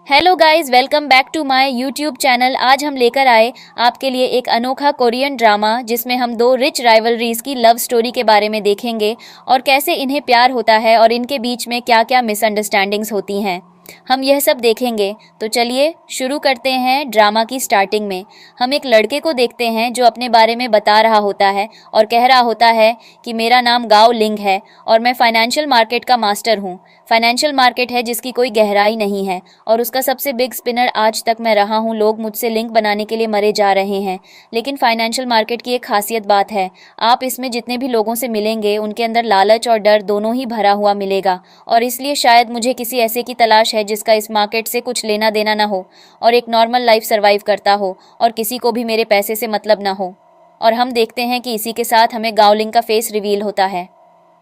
Hello guys, welcome back to my YouTube channel. आज हम लेकर आए आपके लिए एक अनोखा कोरियन ड्रामा जिसमें हम दो रिच राइवलरीज की लव स्टोरी के बारे में देखेंगे और कैसे इन्हें प्यार होता है और इनके बीच में क्या क्या मिसअंडरस्टैंडिंग्स होती हैं। हम यह सब देखेंगे। तो चलिए शुरू करते हैं। ड्रामा की स्टार्टिंग में हम एक लड़के को देखते हैं जो अपने बारे में बता रहा होता है और कह रहा होता है कि मेरा नाम गाओ लिंग है और मैं फाइनेंशियल मार्केट का मास्टर हूँ। फाइनेंशियल मार्केट है जिसकी कोई गहराई नहीं है और उसका सबसे बिग स्पिनर आज तक मैं रहा हूँ। लोग मुझसे लिंक बनाने के लिए मरे जा रहे हैं, लेकिन फाइनेंशियल मार्केट की एक खासियत बात है, आप इसमें जितने भी लोगों से मिलेंगे उनके अंदर लालच और डर दोनों ही भरा हुआ मिलेगा। और इसलिए शायद मुझे किसी ऐसे की तलाश है जिसका इस मार्केट से कुछ लेना देना ना हो और एक नॉर्मल लाइफ सर्वाइव करता हो और किसी को भी मेरे पैसे से मतलब ना हो। और हम देखते हैं कि इसी के साथ हमें गाओ लिंग का फेस रिवील होता है।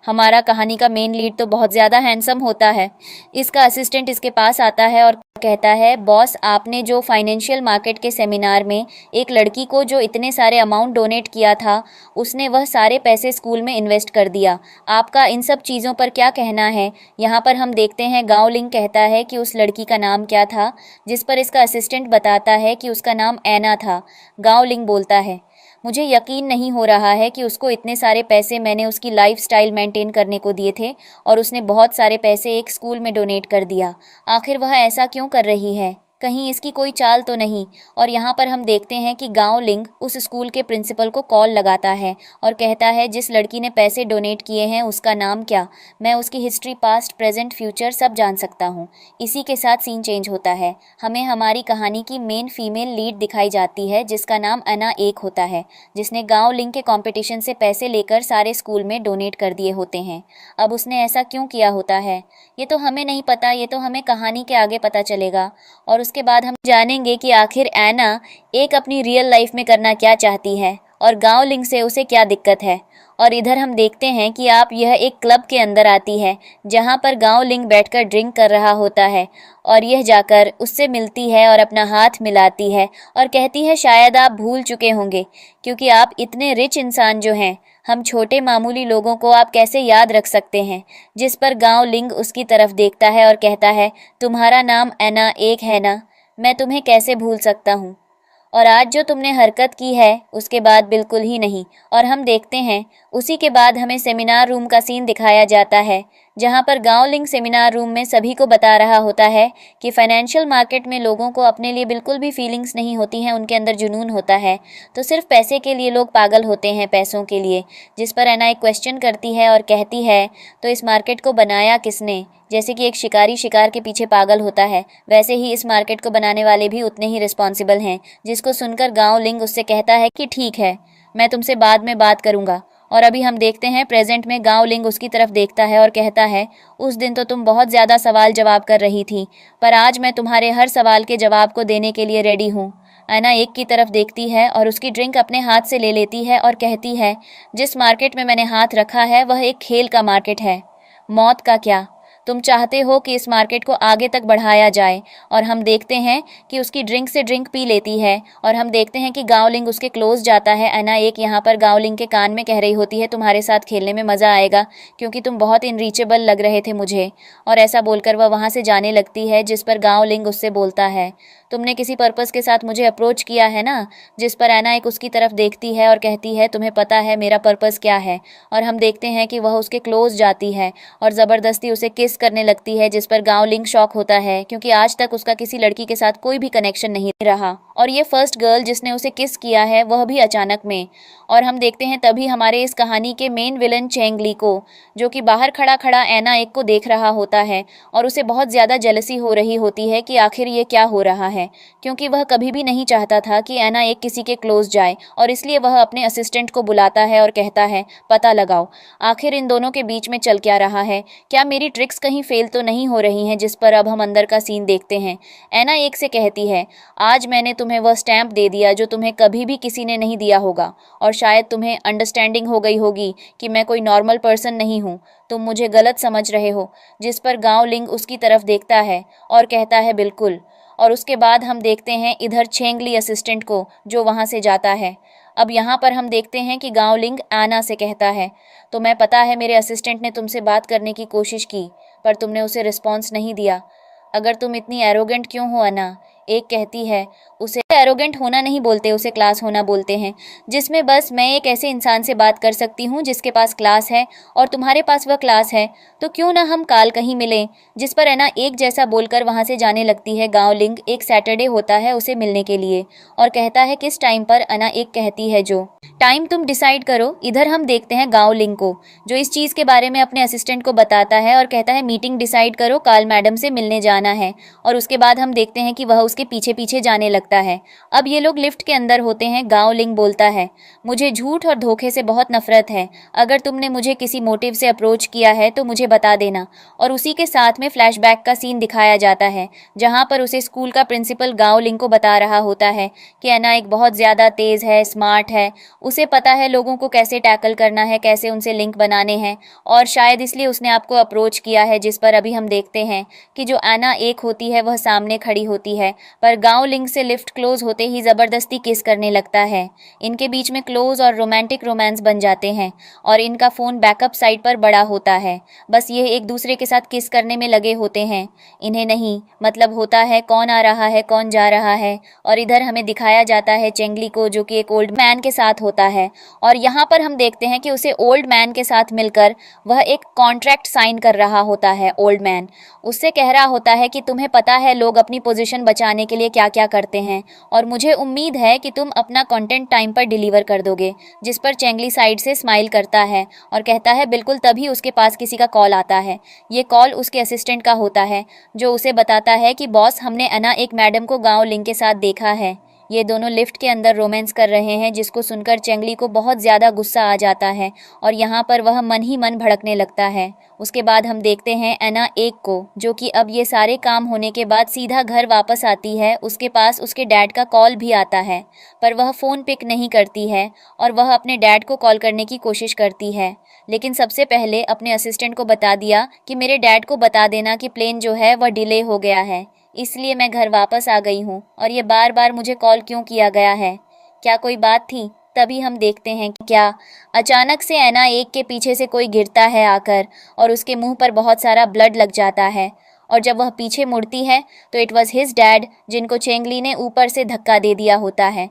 हमारा कहानी का मेन लीड तो बहुत ज़्यादा हैंडसम होता है। इसका असिस्टेंट इसके पास आता है और कहता है, बॉस आपने जो फाइनेंशियल मार्केट के सेमिनार में एक लड़की को जो इतने सारे अमाउंट डोनेट किया था, उसने वह सारे पैसे स्कूल में इन्वेस्ट कर दिया। आपका इन सब चीज़ों पर क्या कहना है। यहाँ पर हम देखते हैं गाओ लिंग कहता है कि उस लड़की का नाम क्या था, जिस पर इसका असिस्टेंट बताता है कि उसका नाम ऐना था। गाओ लिंग बोलता है, मुझे यकीन नहीं हो रहा है कि उसको इतने सारे पैसे मैंने उसकी लाइफस्टाइल मेंटेन करने को दिए थे और उसने बहुत सारे पैसे एक स्कूल में डोनेट कर दिया। आखिर वह ऐसा क्यों कर रही है, कहीं इसकी कोई चाल तो नहीं। और यहाँ पर हम देखते हैं कि गाओ लिंग उस स्कूल के प्रिंसिपल को कॉल लगाता है और कहता है, जिस लड़की ने पैसे डोनेट किए हैं उसका नाम क्या, मैं उसकी हिस्ट्री पास्ट प्रेजेंट फ्यूचर सब जान सकता हूँ। इसी के साथ सीन चेंज होता है। हमें हमारी कहानी की मेन फीमेल लीड दिखाई जाती है जिसका नाम अना एक होता है, जिसने गाओ लिंग के कंपटीशन से पैसे लेकर सारे स्कूल में डोनेट कर दिए होते हैं। अब उसने ऐसा क्यों किया होता है ये तो हमें नहीं पता, ये तो हमें कहानी के आगे पता चलेगा। और उसके बाद हम जानेंगे कि आखिर ऐना एक अपनी रियल लाइफ में करना क्या चाहती है और गाओ लिंग से उसे क्या दिक्कत है। और इधर हम देखते हैं कि आप यह एक क्लब के अंदर आती है जहां पर गाओ लिंग बैठकर ड्रिंक कर रहा होता है और यह जाकर उससे मिलती है और अपना हाथ मिलाती है और कहती है, शायद आप भूल चुके होंगे क्योंकि आप इतने रिच इंसान जो हैं, हम छोटे मामूली लोगों को आप कैसे याद रख सकते हैं। जिस पर गाओ लिंग उसकी तरफ देखता है और कहता है, तुम्हारा नाम ऐना एक है ना, मैं तुम्हें कैसे भूल सकता हूँ। और आज जो तुमने हरकत की है उसके बाद बिल्कुल ही नहीं। और हम देखते हैं उसी के बाद हमें सेमिनार रूम का सीन दिखाया जाता है जहां पर गाओ लिंग सेमिनार रूम में सभी को बता रहा होता है कि फाइनेंशियल मार्केट में लोगों को अपने लिए बिल्कुल भी फीलिंग्स नहीं होती हैं, उनके अंदर जुनून होता है। तो सिर्फ पैसे के लिए लोग पागल होते हैं, पैसों के लिए। जिस पर ऐना एक क्वेश्चन करती है और कहती है, तो इस मार्केट को बनाया किसने। जैसे कि एक शिकारी शिकार के पीछे पागल होता है, वैसे ही इस मार्केट को बनाने वाले भी उतने ही रिस्पॉन्सिबल हैं। जिसको सुनकर गाओ लिंग उससे कहता है कि ठीक है, मैं तुमसे बाद में बात करूंगा। और अभी हम देखते हैं प्रेजेंट में गाओ लिंग उसकी तरफ देखता है और कहता है, उस दिन तो तुम बहुत ज़्यादा सवाल जवाब कर रही थी, पर आज मैं तुम्हारे हर सवाल के जवाब को देने के लिए रेडी हूँ। ऐना एक की तरफ देखती है और उसकी ड्रिंक अपने हाथ से ले लेती है और कहती है, जिस मार्केट में मैंने हाथ रखा है वह एक खेल का मार्केट है, मौत का क्या। तुम चाहते हो कि इस मार्केट को आगे तक बढ़ाया जाए। और हम देखते हैं कि उसकी ड्रिंक से ड्रिंक पी लेती है और हम देखते हैं कि गाओ लिंग उसके क्लोज जाता है। ऐना एक यहाँ पर गाओ लिंग के कान में कह रही होती है, तुम्हारे साथ खेलने में मज़ा आएगा क्योंकि तुम बहुत इनरीचेबल लग रहे थे मुझे। और ऐसा बोलकर वह वहाँ से जाने लगती है, जिस पर गाओ लिंग उससे बोलता है, तुमने किसी पर्पस के साथ मुझे अप्रोच किया है ना। जिस पर ऐना एक उसकी तरफ देखती है और कहती है, तुम्हें पता है मेरा पर्पस क्या है। और हम देखते हैं कि वह उसके क्लोज जाती है और ज़बरदस्ती उसे किस करने लगती है, जिस पर गाओ लिंग शॉक होता है क्योंकि आज तक उसका किसी लड़की के साथ कोई भी कनेक्शन नहीं रहा और ये फर्स्ट गर्ल जिसने उसे किस किया है वह भी अचानक में। और हम देखते हैं तभी हमारे इस कहानी के मेन विलन चेंग ली को, जो कि बाहर खड़ा खड़ा ऐना एक को देख रहा होता है और उसे बहुत ज़्यादा जेलसी हो रही होती है कि आखिर ये क्या हो रहा है, क्योंकि वह कभी भी नहीं चाहता था कि ऐना एक किसी के क्लोज जाए। और इसलिए वह अपने असिस्टेंट को बुलाता है और कहता है, पता लगाओ आखिर इन दोनों के बीच में चल क्या रहा है, क्या मेरी ट्रिक्स कहीं फेल तो नहीं हो रही हैं। जिस पर अब हम अंदर का सीन देखते हैं। ऐना एक से कहती है, आज मैंने तुम्हें वह स्टैंप दे दिया जो तुम्हें कभी भी किसी ने नहीं दिया होगा और शायद तुम्हें अंडरस्टैंडिंग हो गई होगी कि मैं कोई नॉर्मल पर्सन नहीं हूँ, तुम मुझे गलत समझ रहे हो। जिस पर गाओ लिंग उसकी तरफ देखता है और कहता है, बिल्कुल। और उसके बाद हम देखते हैं इधर छेंगली असिस्टेंट को जो वहाँ से जाता है। अब यहाँ पर हम देखते हैं कि गाओ लिंग ऐना से कहता है, तो मैं पता है मेरे असिस्टेंट ने तुमसे बात करने की कोशिश की पर तुमने उसे रिस्पॉन्स नहीं दिया। अगर तुम इतनी एरोगेंट क्यों हो अना? एक कहती है, उसे एरोगेंट होना नहीं बोलते, उसे क्लास होना बोलते हैं, जिसमें बस मैं एक ऐसे इंसान से बात कर सकती हूँ जिसके पास क्लास है और तुम्हारे पास वह क्लास है, तो क्यों ना हम काल कहीं मिलें। जिस पर अना एक जैसा बोलकर वहाँ से जाने लगती है। गांव लिंग एक सैटरडे होता है उसे मिलने के लिए और कहता है किस टाइम पर। अना एक कहती है, जो टाइम तुम डिसाइड करो। इधर हम देखते हैं गांव लिंग को, जो इस चीज़ के बारे में अपने असिस्टेंट को बताता है और कहता है मीटिंग डिसाइड करो, काल मैडम से मिलने जाना है। और उसके बाद हम देखते हैं कि वह उसके पीछे पीछे जाने लगता है। अब ये लोग लिफ्ट के अंदर होते हैं। गांव लिंग बोलता है, मुझे झूठ और धोखे से बहुत नफरत है। अगर तुमने मुझे किसी मोटिव से अप्रोच किया है तो मुझे बता देना। और उसी के साथ में फ्लैशबैक का सीन दिखाया जाता है, जहां पर उसे स्कूल का प्रिंसिपल गांव लिंग को बता रहा होता है कि अना एक बहुत ज़्यादा तेज़ है, स्मार्ट है, उसे पता है लोगों को कैसे टैकल करना है, कैसे उनसे लिंक बनाने हैं, और शायद इसलिए उसने आपको अप्रोच किया है। जिस पर अभी हम देखते हैं कि जो एना एक होती है वह सामने खड़ी होती है, पर गांव लिंग से लिफ्ट क्लोज होते ही ज़बरदस्ती किस करने लगता है। इनके बीच में क्लोज और रोमांटिक रोमांस बन जाते हैं और इनका फ़ोन बैकअप साइड पर बड़ा होता है। बस ये एक दूसरे के साथ किस करने में लगे होते हैं, इन्हें नहीं मतलब होता है कौन आ रहा है कौन जा रहा है। और इधर हमें दिखाया जाता है चेंगली को, जो कि एक ओल्ड मैन के साथ होता है, और यहाँ पर हम देखते हैं कि उसे ओल्ड मैन के साथ मिलकर वह एक कॉन्ट्रैक्ट साइन कर रहा होता है। ओल्ड मैन उससे कह रहा होता है कि तुम्हें पता है लोग अपनी पोजीशन बचाने के लिए क्या क्या करते हैं, और मुझे उम्मीद है कि तुम अपना कंटेंट टाइम पर डिलीवर कर दोगे। जिस पर चेंगली साइड से स्माइल करता है और कहता है बिल्कुल। तभी उसके पास किसी का कॉल आता है। ये कॉल उसके असिस्टेंट का होता है, जो उसे बताता है कि बॉस, हमने अना एक मैडम को गांव लिंग के साथ देखा है। ये दोनों लिफ्ट के अंदर रोमांस कर रहे हैं, जिसको सुनकर चेंगली को बहुत ज़्यादा गुस्सा आ जाता है और यहाँ पर वह मन ही मन भड़कने लगता है। उसके बाद हम देखते हैं एना एक को, जो कि अब ये सारे काम होने के बाद सीधा घर वापस आती है। उसके पास उसके डैड का कॉल भी आता है, पर वह फ़ोन पिक नहीं करती है और वह अपने डैड को कॉल करने की कोशिश करती है। लेकिन सबसे पहले अपने असिस्टेंट को बता दिया कि मेरे डैड को बता देना कि प्लेन जो है वह डिले हो गया है, इसलिए मैं घर वापस आ गई हूँ और ये बार बार मुझे कॉल क्यों किया गया है, क्या कोई बात थी। तभी हम देखते हैं कि क्या अचानक से एना एक के पीछे से कोई गिरता है आकर और उसके मुंह पर बहुत सारा ब्लड लग जाता है, और जब वह पीछे मुड़ती है तो इट वॉज हिज डैड, जिनको चेंगली ने ऊपर से धक्का दे दिया होता है।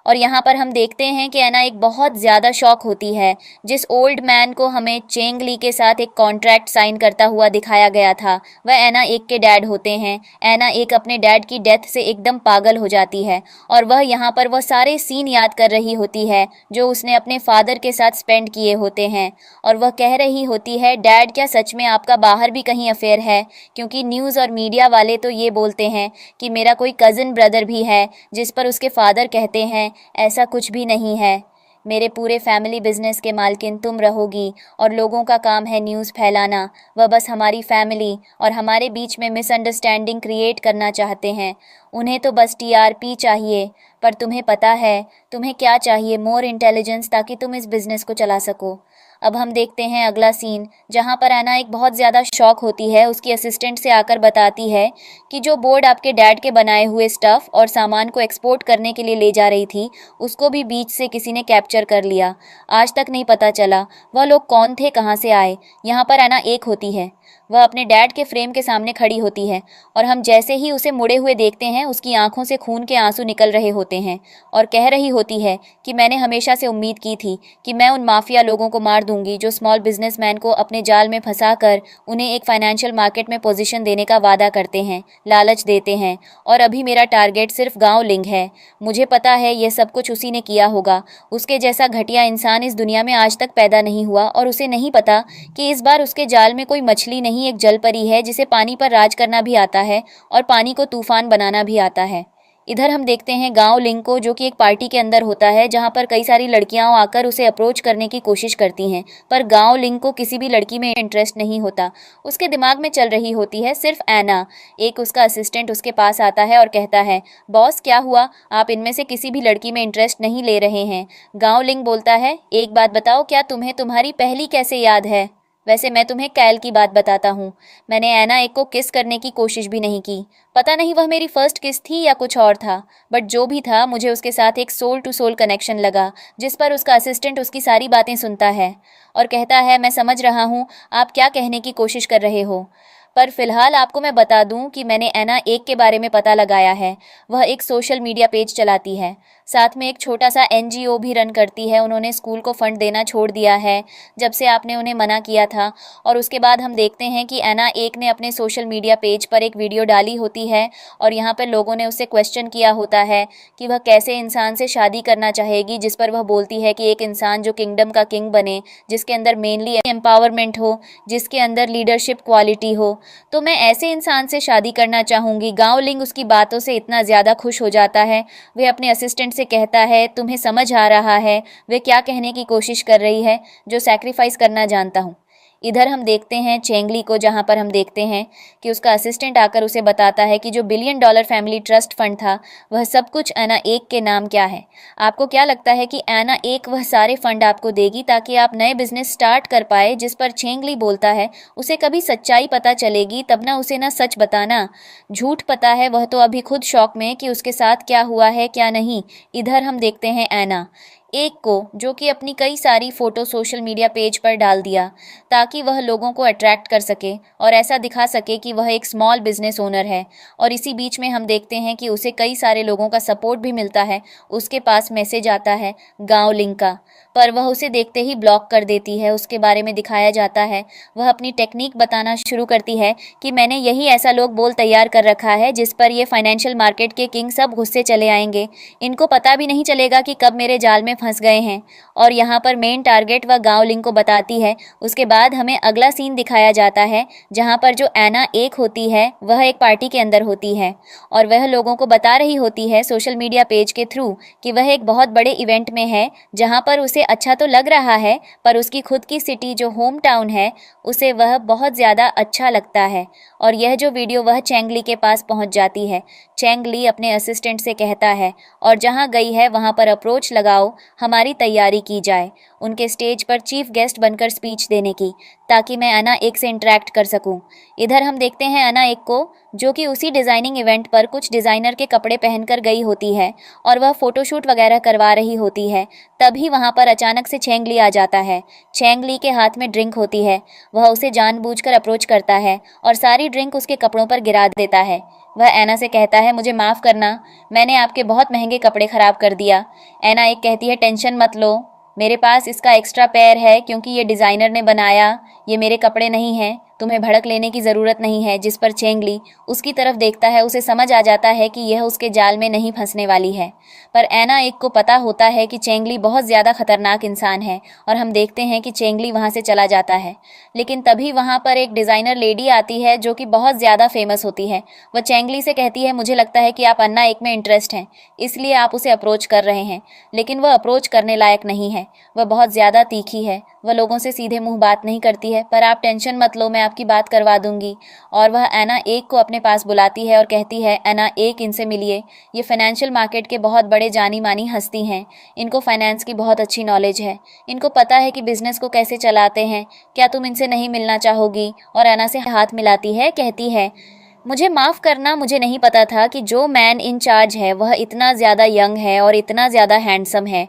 और यहाँ पर हम देखते हैं कि एना एक बहुत ज़्यादा शॉक होती है। जिस ओल्ड मैन को हमें चेंगली के साथ एक कॉन्ट्रैक्ट साइन करता हुआ दिखाया गया था, वह एना एक के डैड होते हैं। एना एक अपने डैड की डेथ से एकदम पागल हो जाती है और वह यहाँ पर वह सारे सीन याद कर रही होती है जो उसने अपने फादर के साथ स्पेंड किए होते हैं, और वह कह रही होती है, डैड क्या सच में आपका बाहर भी कहीं अफेयर है? क्योंकि न्यूज़ और मीडिया वाले तो ये बोलते हैं कि मेरा कोई कज़न ब्रदर भी है। जिस पर उसके फादर कहते हैं, ऐसा कुछ भी नहीं है, मेरे पूरे फैमिली बिजनेस के मालकिन तुम रहोगी और लोगों का काम है न्यूज़ फैलाना। वह बस हमारी फैमिली और हमारे बीच में मिसअंडरस्टैंडिंग क्रिएट करना चाहते हैं। उन्हें तो बस टीआरपी चाहिए, पर तुम्हें पता है तुम्हें क्या चाहिए? मोर इंटेलिजेंस, ताकि तुम इस बिज़नेस को चला सको। अब हम देखते हैं अगला सीन, जहाँ पर एना एक बहुत ज़्यादा शॉक होती है। उसकी असिस्टेंट से आकर बताती है कि जो बोर्ड आपके डैड के बनाए हुए स्टफ़ और सामान को एक्सपोर्ट करने के लिए ले जा रही थी, उसको भी बीच से किसी ने कैप्चर कर लिया। आज तक नहीं पता चला वह लोग कौन थे, कहाँ से आए। यहाँ पर एना एक होती है, वह अपने डैड के फ्रेम के सामने खड़ी होती है और हम जैसे ही उसे मुड़े हुए देखते हैं, उसकी आंखों से खून के आंसू निकल रहे होते हैं और कह रही होती है कि मैंने हमेशा से उम्मीद की थी कि मैं उन माफिया लोगों को मार दूंगी जो स्मॉल बिजनेसमैन को अपने जाल में फंसाकर उन्हें एक फाइनेंशियल मार्केट में पोजीशन देने का वादा करते हैं, लालच देते हैं, और अभी मेरा टारगेट सिर्फ गांव लिंग है। मुझे पता है यह सब कुछ उसी ने किया होगा। उसके जैसा घटिया इंसान इस दुनिया में आज तक पैदा नहीं हुआ, और उसे नहीं पता कि इस बार उसके जाल में कोई मछली नहीं, एक जल परी है जिसे पानी पर राज करना भी आता है और पानी को तूफान बनाना भी आता है। इधर हम देखते हैं गांव लिंग को, जो कि एक पार्टी के अंदर होता है जहां पर कई सारी लड़कियां आकर उसे अप्रोच करने की कोशिश करती हैं, पर गांव लिंग को किसी भी लड़की में इंटरेस्ट नहीं होता। उसके दिमाग में चल रही होती है सिर्फ एना। एक उसका असिस्टेंट उसके पास आता है और कहता है, बॉस क्या हुआ, आप इनमें से किसी भी लड़की में इंटरेस्ट नहीं ले रहे हैं? गांव लिंग बोलता है, एक बात बताओ, क्या तुम्हें तुम्हारी पहली कैसे याद है? वैसे मैं तुम्हें कैल की बात बताता हूँ, मैंने एना एक को किस करने की कोशिश भी नहीं की। पता नहीं वह मेरी फर्स्ट किस थी या कुछ और था, बट जो भी था मुझे उसके साथ एक सोल टू सोल कनेक्शन लगा। जिस पर उसका असिस्टेंट उसकी सारी बातें सुनता है और कहता है, मैं समझ रहा हूँ आप क्या कहने की कोशिश कर रहे हो, पर फिलहाल आपको मैं बता दूं कि मैंने एना एक के बारे में पता लगाया है। वह एक सोशल मीडिया पेज चलाती है, साथ में एक छोटा सा एनजीओ भी रन करती है। उन्होंने स्कूल को फंड देना छोड़ दिया है जब से आपने उन्हें मना किया था। और उसके बाद हम देखते हैं कि एना एक ने अपने सोशल मीडिया पेज पर एक वीडियो डाली होती है और यहाँ पर लोगों ने उससे क्वेश्चन किया होता है कि वह कैसे इंसान से शादी करना चाहेगी, जिस पर वह बोलती है कि एक इंसान जो किंगडम का किंग बने, जिसके अंदर मेनली एम्पावरमेंट हो, जिसके अंदर लीडरशिप क्वालिटी हो, तो मैं ऐसे इंसान से शादी करना चाहूँगी। गांव लिंग उसकी बातों से इतना ज़्यादा खुश हो जाता है, वह अपने असिस्टेंट से कहता है तुम्हें समझ आ रहा है वह क्या कहने की कोशिश कर रही है, जो सैक्रिफाइस करना जानता हूँ। इधर हम देखते हैं चेंगली को, जहाँ पर हम देखते हैं कि उसका असिस्टेंट आकर उसे बताता है कि जो billion dollar family trust fund था वह सब कुछ एना एक के नाम क्या है। आपको क्या लगता है कि एना एक वह सारे फंड आपको देगी ताकि आप नए बिजनेस स्टार्ट कर पाए, जिस पर चेंगली बोलता है उसे कभी सच्चाई पता चलेगी तब ना उसे ना सच बताना। झूठ पता है, वह तो अभी खुद शॉक में कि उसके साथ क्या हुआ है क्या नहीं। इधर हम देखते हैं एना एक को, जो कि अपनी कई सारी फ़ोटो सोशल मीडिया पेज पर डाल दिया ताकि वह लोगों को अट्रैक्ट कर सके और ऐसा दिखा सके कि वह एक स्मॉल बिजनेस ओनर है। और इसी बीच में हम देखते हैं कि उसे कई सारे लोगों का सपोर्ट भी मिलता है। उसके पास मैसेज आता है गांव लिंक का, पर वह उसे देखते ही ब्लॉक कर देती है। उसके बारे में दिखाया जाता है, वह अपनी टेक्निक बताना शुरू करती है कि मैंने यही ऐसा लोग बोल तैयार कर रखा है जिस पर ये फाइनेंशियल मार्केट के किंग सब गुस्से चले आएंगे। इनको पता भी नहीं चलेगा कि कब मेरे जाल में फंस गए हैं। और यहाँ पर मेन टारगेट वह गांव लिंक को बताती है। उसके बाद हमें अगला सीन दिखाया जाता है जहाँ पर जो एना एक होती है वह एक पार्टी के अंदर होती है और वह लोगों को बता रही होती है सोशल मीडिया पेज के थ्रू कि वह एक बहुत बड़े इवेंट में है जहाँ पर उसे अच्छा तो लग रहा है, पर उसकी खुद की सिटी जो होम टाउन है उसे वह बहुत ज़्यादा अच्छा लगता है। और यह जो वीडियो वह चेंगली के पास पहुंच जाती है। चेंगली अपने असिस्टेंट से कहता है और जहां गई है वहां पर अप्रोच लगाओ, हमारी तैयारी की जाए उनके स्टेज पर चीफ गेस्ट बनकर स्पीच देने की, ताकि मैं अना एक से इंटरेक्ट कर सकूं। इधर हम देखते हैं अना एक को, जो कि उसी डिज़ाइनिंग इवेंट पर कुछ डिज़ाइनर के कपड़े पहनकर गई होती है और वह फ़ोटोशूट वगैरह करवा रही होती है। तभी वहाँ पर अचानक से चेंगली आ जाता है। चेंगली के हाथ में ड्रिंक होती है, वह उसे जानबूझकर अप्रोच करता है और सारी ड्रिंक उसके कपड़ों पर गिरा देता है। वह एना से कहता है मुझे माफ़ करना, मैंने आपके बहुत महंगे कपड़े ख़राब कर दिया। एना एक कहती है टेंशन मत लो, मेरे पास इसका एक्स्ट्रा पैर है क्योंकि ये डिज़ाइनर ने बनाया, ये मेरे कपड़े नहीं हैं, तुम्हें भड़क लेने की ज़रूरत नहीं है। जिस पर चेंगली उसकी तरफ देखता है, उसे समझ आ जाता है कि यह उसके जाल में नहीं फंसने वाली है। पर एना एक को पता होता है कि चेंगली बहुत ज़्यादा खतरनाक इंसान है और हम देखते हैं कि चेंगली वहाँ से चला जाता है। लेकिन तभी वहाँ पर एक डिज़ाइनर लेडी आती है जो कि बहुत ज़्यादा फेमस होती है। वह चेंगली से कहती है मुझे लगता है कि आप अन्ना एक में इंटरेस्ट हैं, इसलिए आप उसे अप्रोच कर रहे हैं। लेकिन वह अप्रोच करने लायक नहीं है, वह बहुत ज़्यादा तीखी है, वह लोगों से सीधे मुंह बात नहीं करती है। पर आप टेंशन मत लो, मैं आपकी बात करवा दूंगी। और वह एना एक को अपने पास बुलाती है और कहती है एना एक, इनसे मिलिए, ये फाइनेंशियल मार्केट के बहुत बड़े जानी मानी हस्ती हैं, इनको फाइनेंस की बहुत अच्छी नॉलेज है, इनको पता है कि बिजनेस को कैसे चलाते हैं, क्या तुम इनसे नहीं मिलना चाहोगी। और एना से हाथ मिलाती है, कहती है मुझे माफ़ करना, मुझे नहीं पता था कि जो मैन इन चार्ज है वह इतना ज़्यादा यंग है और इतना ज़्यादा हैंडसम है।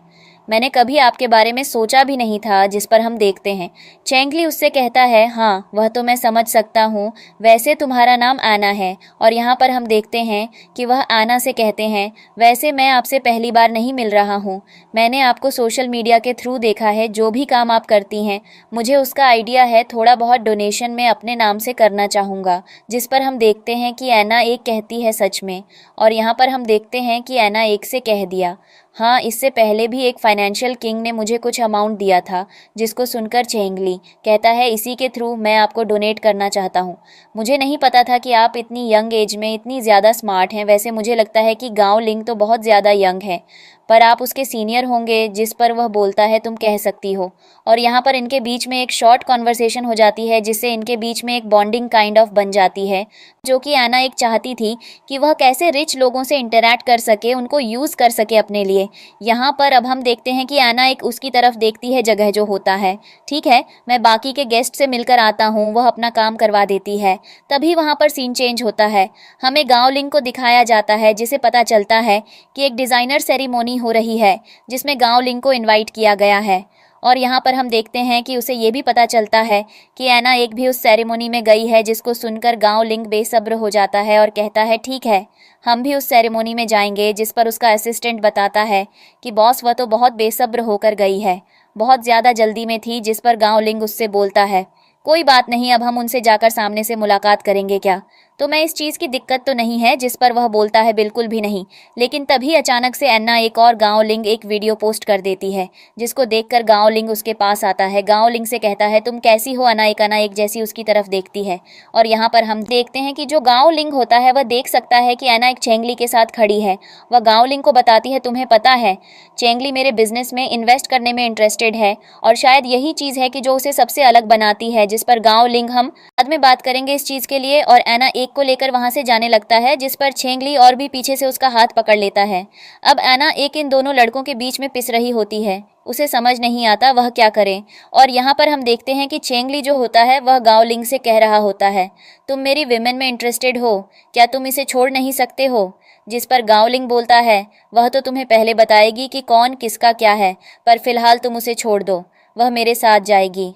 मैंने कभी आपके बारे में सोचा भी नहीं था। जिस पर हम देखते हैं चेंगली उससे कहता है हाँ वह तो मैं समझ सकता हूँ, वैसे तुम्हारा नाम आना है। और यहाँ पर हम देखते हैं कि वह आना से कहते हैं वैसे मैं आपसे पहली बार नहीं मिल रहा हूँ, मैंने आपको सोशल मीडिया के थ्रू देखा है, जो भी काम आप करती हैं मुझे उसका आइडिया है, थोड़ा बहुत डोनेशन मैं अपने नाम से करना चाहूँगा। जिस पर हम देखते हैं कि एना एक कहती है सच में। और यहाँ पर हम देखते हैं कि एना एक से कह दिया हाँ, इससे पहले भी एक फाइनेंशियल किंग ने मुझे कुछ अमाउंट दिया था। जिसको सुनकर चेंगली कहता है इसी के थ्रू मैं आपको डोनेट करना चाहता हूँ। मुझे नहीं पता था कि आप इतनी यंग एज में इतनी ज़्यादा स्मार्ट हैं। वैसे मुझे लगता है कि गांव लिंग तो बहुत ज़्यादा यंग है, पर आप उसके सीनियर होंगे। जिस पर वह बोलता है तुम कह सकती हो। और यहाँ पर इनके बीच में एक शॉर्ट कॉन्वर्सेशन हो जाती है, जिससे इनके बीच में एक बॉन्डिंग काइंड ऑफ बन जाती है, जो कि आना एक चाहती थी कि वह कैसे रिच लोगों से इंटरैक्ट कर सके, उनको यूज़ कर सके अपने लिए। यहाँ पर अब हम देखते हैं कि आना एक उसकी तरफ देखती है जगह जो होता है। ठीक है, मैं बाकी के गेस्ट से मिलकर आता हूँ, वह अपना काम करवा देती है। तभी वहाँ पर सीन चेंज होता है, हमें गांव लिंग को दिखाया जाता है, जिसे पता चलता है कि एक डिज़ाइनर सेरेमोनी हो रही है जिसमें गांव लिंग को इनवाइट किया गया है। और यहाँ पर हम देखते हैं कि उसे ये भी पता चलता है कि ऐना एक भी उस सेरेमनी में गई है, जिसको सुनकर गांव लिंग बेसब्र हो जाता है और कहता है ठीक है, हम भी उस सेरेमनी में जाएंगे। जिस पर उसका असिस्टेंट बताता है कि बॉस वह तो बहुत बेसब्र होकर गई है, बहुत ज़्यादा जल्दी में थी। जिस पर गांव लिंग उससे बोलता है कोई बात नहीं, अब हम उनसे जाकर सामने से मुलाकात करेंगे क्या? तो मैं इस चीज़ की दिक्कत तो नहीं है। जिस पर वह बोलता है बिल्कुल भी नहीं। लेकिन तभी अचानक से अन्ना एक और गांव लिंग एक वीडियो पोस्ट कर देती है, जिसको देखकर गांव लिंग उसके पास आता है। गांव लिंग से कहता है तुम कैसी हो अनाइक? अनाइक जैसी उसकी तरफ देखती है और यहाँ पर हम देखते हैं कि जो गांव लिंग होता है वह देख सकता है कि अनाइक चेंगली के साथ खड़ी है। वह गांव लिंग को बताती है तुम्हें पता है चेंगली मेरे बिजनेस में इन्वेस्ट करने में इंटरेस्टेड है और शायद यही चीज़ है कि जो उसे सबसे अलग बनाती है। जिस पर गांव लिंग हम बाद में बात करेंगे इस चीज़ के लिए, और ऐना एक को लेकर वहां से जाने लगता है। जिस पर चेंगली और भी पीछे से उसका हाथ पकड़ लेता है। अब ऐना एक इन दोनों लड़कों के बीच में पिस रही होती है, उसे समझ नहीं आता वह क्या करे। और यहाँ पर हम देखते हैं कि चेंगली जो होता है वह गांव लिंग से कह रहा होता है तुम मेरी विमेन में इंटरेस्टेड हो, क्या तुम इसे छोड़ नहीं सकते हो? जिस पर गांव लिंग बोलता है वह तो तुम्हें पहले बताएगी कि कौन किसका क्या है, पर फिलहाल तुम उसे छोड़ दो, वह मेरे साथ जाएगी।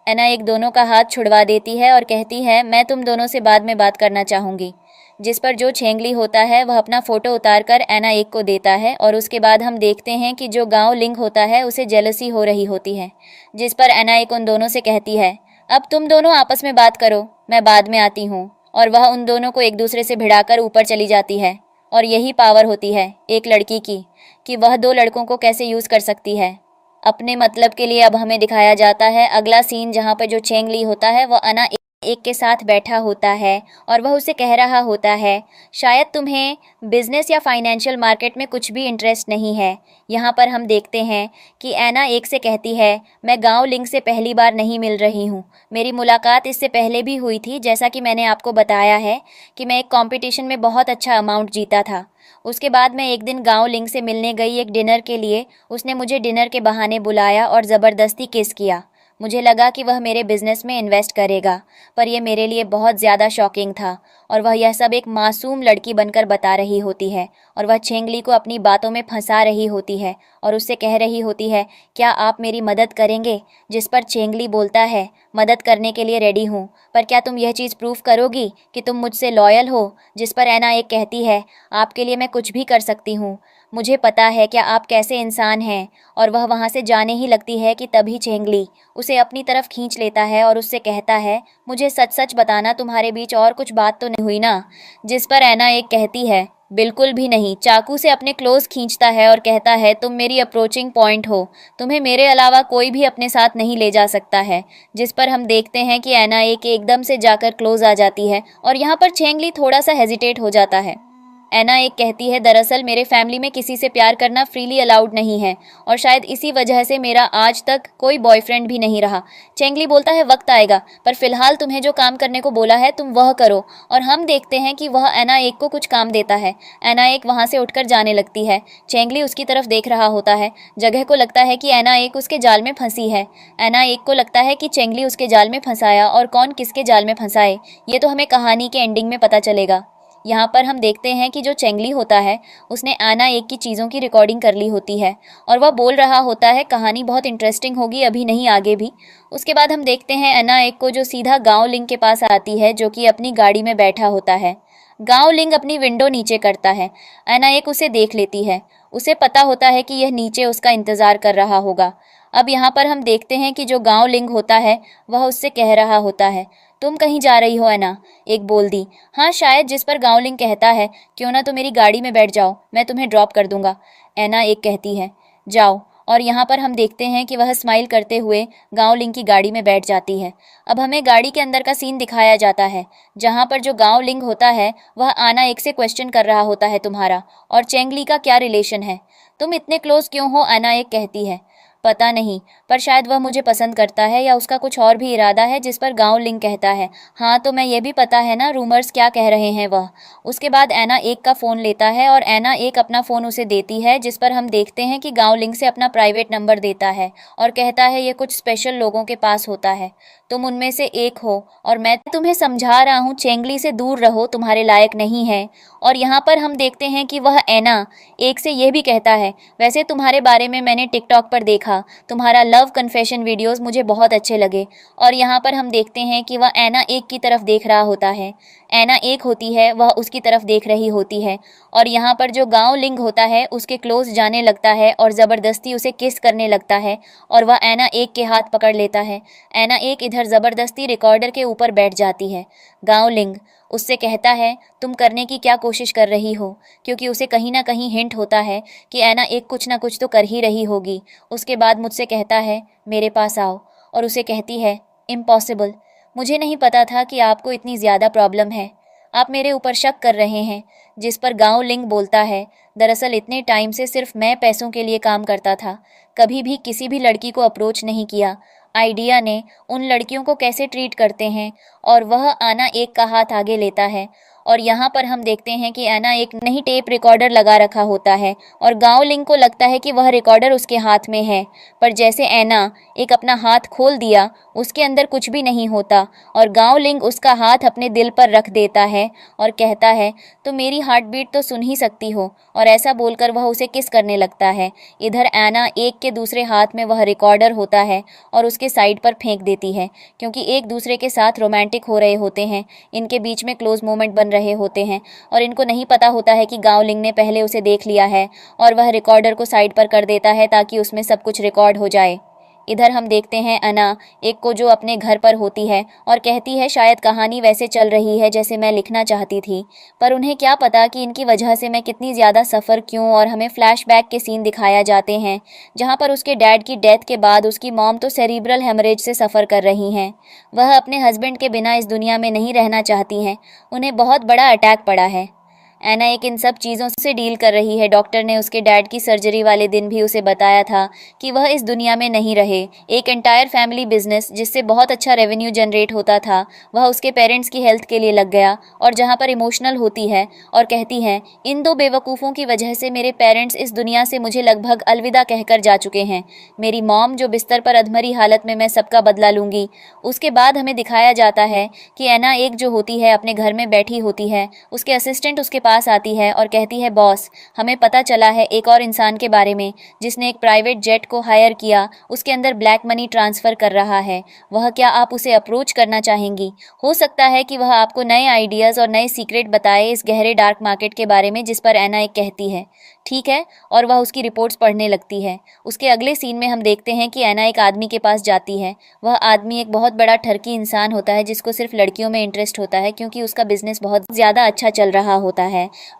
ऐना एक दोनों का हाथ छुड़वा देती है और कहती है मैं तुम दोनों से बाद में बात करना चाहूँगी। जिस पर जो चेंगली होता है वह अपना फ़ोटो उतारकर ऐना एक को देता है और उसके बाद हम देखते हैं कि जो गांव लिंग होता है उसे जेलसी हो रही होती है। जिस पर ऐना एक उन दोनों से कहती है अब तुम दोनों आपस में बात करो, मैं बाद में आती हूँ। और वह उन दोनों को एक दूसरे से भिड़ाकर ऊपर चली जाती है। और यही पावर होती है एक लड़की की कि वह दो लड़कों को कैसे यूज़ कर सकती है अपने मतलब के लिए। अब हमें दिखाया जाता है अगला सीन, जहाँ पर जो चेंगली होता है वह अना एक के साथ बैठा होता है और वह उसे कह रहा होता है शायद तुम्हें बिजनेस या फाइनेंशियल मार्केट में कुछ भी इंटरेस्ट नहीं है। यहाँ पर हम देखते हैं कि ऐना एक से कहती है मैं गांव लिंग से पहली बार नहीं मिल रही हूँ, मेरी मुलाकात इससे पहले भी हुई थी। जैसा कि मैंने आपको बताया है कि मैं एक कंपटीशन में बहुत अच्छा अमाउंट जीता था। उसके बाद मैं एक दिन गांव लिंग से मिलने गई एक डिनर के लिए। उसने मुझे डिनर के बहाने बुलाया और ज़बरदस्ती किस किया। मुझे लगा कि वह मेरे बिजनेस में इन्वेस्ट करेगा, पर यह मेरे लिए बहुत ज़्यादा शॉकिंग था। और वह यह सब एक मासूम लड़की बनकर बता रही होती है और वह चेंगली को अपनी बातों में फंसा रही होती है और उससे कह रही होती है क्या आप मेरी मदद करेंगे? जिस पर चेंगली बोलता है मदद करने के लिए रेडी हूँ, पर क्या तुम यह चीज़ प्रूव करोगी कि तुम मुझसे लॉयल हो? जिस पर ऐना एक कहती है आपके लिए मैं कुछ भी कर सकती हूँ, मुझे पता है क्या आप कैसे इंसान हैं। और वह वहाँ से जाने ही लगती है कि तभी चेंगली उसे अपनी तरफ खींच लेता है और उससे कहता है मुझे सच सच बताना तुम्हारे बीच और कुछ बात तो नहीं हुई ना? जिस पर ऐना एक कहती है बिल्कुल भी नहीं। चाकू से अपने क्लोज खींचता है और कहता है तुम मेरी अप्रोचिंग पॉइंट हो, तुम्हें मेरे अलावा कोई भी अपने साथ नहीं ले जा सकता है। जिस पर हम देखते हैं कि ऐना एक एकदम से जाकर क्लोज आ जाती है और यहाँ पर चेंगली थोड़ा सा हेजिटेट हो जाता है। ऐना एक कहती है दरअसल मेरे फैमिली में किसी से प्यार करना फ्रीली अलाउड नहीं है और शायद इसी वजह से मेरा आज तक कोई बॉयफ्रेंड भी नहीं रहा। चेंगली बोलता है वक्त आएगा, पर फिलहाल तुम्हें जो काम करने को बोला है तुम वह करो। और हम देखते हैं कि वह ऐना एक को कुछ काम देता है। ऐना एक वहाँ से उठकर जाने लगती है। चेंगली उसकी तरफ देख रहा होता है। जगह को लगता है कि ऐना एक उसके जाल में फंसी है। ऐना एक को लगता है कि चेंगली उसके जाल में फंसाया और कौन किसके जाल में फंसाए ये तो हमें कहानी के एंडिंग में पता चलेगा। यहाँ पर हम देखते हैं कि जो चेंगली होता है उसने ऐना एक की चीज़ों की रिकॉर्डिंग कर ली होती है और वह बोल रहा होता है कहानी बहुत इंटरेस्टिंग होगी, अभी नहीं आगे भी। उसके बाद हम देखते हैं ऐना एक को जो सीधा गांव लिंग के पास आती है, जो कि अपनी गाड़ी में बैठा होता है। गांव लिंग अपनी विंडो नीचे करता है। ऐना एक उसे देख लेती है। उसे पता होता है कि यह नीचे उसका इंतज़ार कर रहा होगा। अब यहाँ पर हम देखते हैं कि जो गांव लिंग होता है वह उससे कह रहा होता है तुम कहीं जा रही हो ऐना? एक बोल दी हाँ शायद। जिस पर गांव लिंग कहता है क्यों ना तो मेरी गाड़ी में बैठ जाओ, मैं तुम्हें ड्रॉप कर दूंगा। ऐना एक कहती है जाओ। और यहाँ पर हम देखते हैं कि वह स्माइल करते हुए गांव लिंग की गाड़ी में बैठ जाती है। अब हमें गाड़ी के अंदर का सीन दिखाया जाता है, जहाँ पर जो गांव लिंग होता है वह आना एक से क्वेश्चन कर रहा होता है तुम्हारा और चेंगली का क्या रिलेशन है, तुम इतने क्लोज क्यों हो? आना एक कहती है पता नहीं, पर शायद वह मुझे पसंद करता है या उसका कुछ और भी इरादा है। जिस पर गांव लिंग कहता है हाँ तो मैं ये भी पता है ना रूमर्स क्या कह रहे हैं वह। उसके बाद ऐना एक का फ़ोन लेता है और ऐना एक अपना फ़ोन उसे देती है। जिस पर हम देखते हैं कि गांव लिंग से अपना प्राइवेट नंबर देता है और कहता है ये कुछ स्पेशल लोगों के पास होता है, तुम उनमें से एक हो और मैं तुम्हें समझा रहा हूँ चेंगली से दूर रहो, तुम्हारे लायक नहीं है। और यहाँ पर हम देखते हैं कि वह ऐना एक से यह भी कहता है वैसे तुम्हारे बारे में मैंने टिकटॉक पर देखा, देखा, तुम्हारा लव कन्फेशन वीडियोस मुझे बहुत अच्छे लगे। और यहाँ पर हम देखते हैं कि वह ऐना एक की तरफ देख रहा होता है। ऐना एक होती है, वह उसकी तरफ देख रही होती है और यहाँ पर जो गांव लिंग होता है उसके क्लोज जाने लगता है और ज़बरदस्ती उसे किस करने लगता है और वह ऐना एक के हाथ पकड़ लेता है। ऐना एक इधर ज़बरदस्ती रिकॉर्डर के ऊपर बैठ जाती है। गांव लिंग उससे कहता है, तुम करने की क्या कोशिश कर रही हो, क्योंकि उसे कहीं ना कहीं हिंट होता है कि ऐना एक कुछ ना कुछ तो कर ही रही होगी। उसके बाद मुझसे कहता है, मेरे पास आओ, और उसे कहती है, इम्पॉसिबल, मुझे नहीं पता था कि आपको इतनी ज़्यादा प्रॉब्लम है, आप मेरे ऊपर शक कर रहे हैं। जिस पर गांव लिंग बोलता है, दरअसल इतने टाइम से सिर्फ मैं पैसों के लिए काम करता था, कभी भी किसी भी लड़की को अप्रोच नहीं किया। आइडिया ने उन लड़कियों को कैसे ट्रीट करते हैं, और वह आना एक का हाथ आगे लेता है। और यहाँ पर हम देखते हैं कि ऐना एक नई टेप रिकॉर्डर लगा रखा होता है और गांव लिंग को लगता है कि वह रिकॉर्डर उसके हाथ में है, पर जैसे ऐना एक अपना हाथ खोल दिया उसके अंदर कुछ भी नहीं होता और गांव लिंग उसका हाथ अपने दिल पर रख देता है और कहता है, तो मेरी हार्ट बीट तो सुन ही सकती हो, और ऐसा बोलकर वह उसे किस करने लगता है। इधर ऐना एक के दूसरे हाथ में वह रिकॉर्डर होता है और उसके साइड पर फेंक देती है, क्योंकि एक दूसरे के साथ रोमांटिक हो रहे होते हैं, इनके बीच में क्लोज मोमेंट बन रहे होते हैं और इनको नहीं पता होता है कि गांव लिंग ने पहले उसे देख लिया है और वह रिकॉर्डर को साइड पर कर देता है ताकि उसमें सब कुछ रिकॉर्ड हो जाए। इधर हम देखते हैं अना एक को जो अपने घर पर होती है और कहती है, शायद कहानी वैसे चल रही है जैसे मैं लिखना चाहती थी, पर उन्हें क्या पता कि इनकी वजह से मैं कितनी ज़्यादा सफ़र क्यों। और हमें फ्लैशबैक के सीन दिखाया जाते हैं जहाँ पर उसके डैड की डेथ के बाद उसकी मॉम तो सेरिब्रल हेमरेज से सफ़र कर रही हैं। वह अपने हस्बैंड के बिना इस दुनिया में नहीं रहना चाहती हैं, उन्हें बहुत बड़ा अटैक पड़ा है। ऐना एक इन सब चीज़ों से डील कर रही है। डॉक्टर ने उसके डैड की सर्जरी वाले दिन भी उसे बताया था कि वह इस दुनिया में नहीं रहे। एक एंटायर फैमिली बिजनेस जिससे बहुत अच्छा रेवेन्यू जनरेट होता था, वह उसके पेरेंट्स की हेल्थ के लिए लग गया। और जहाँ पर इमोशनल होती है और कहती है, इन दो बेवकूफ़ों की वजह से मेरे पेरेंट्स इस दुनिया से मुझे लगभग अलविदा कहकर जा चुके हैं। मेरी मॉम जो बिस्तर पर अधमरी हालत में मैं सबका बदला लूँगी। उसके बाद हमें दिखाया जाता है कि ऐना एक जो होती है अपने घर में बैठी होती है, उसके असिस्टेंट उसके पास आती है और कहती है, बॉस, हमें पता चला है एक और इंसान के बारे में जिसने एक प्राइवेट जेट को हायर किया, उसके अंदर ब्लैक मनी ट्रांसफ़र कर रहा है। वह क्या आप उसे अप्रोच करना चाहेंगी? हो सकता है कि वह आपको नए आइडियाज़ और नए सीक्रेट बताए इस गहरे डार्क मार्केट के बारे में। जिस पर ऐना एक कहती है, ठीक है, और वह उसकी रिपोर्ट्स पढ़ने लगती है। उसके अगले सीन में हम देखते हैं कि ऐना एक आदमी के पास जाती है। वह आदमी एक बहुत बड़ा ठरकी इंसान होता है जिसको सिर्फ लड़कियों में इंटरेस्ट होता है, क्योंकि उसका बिजनेस बहुत ज़्यादा अच्छा चल रहा होता है।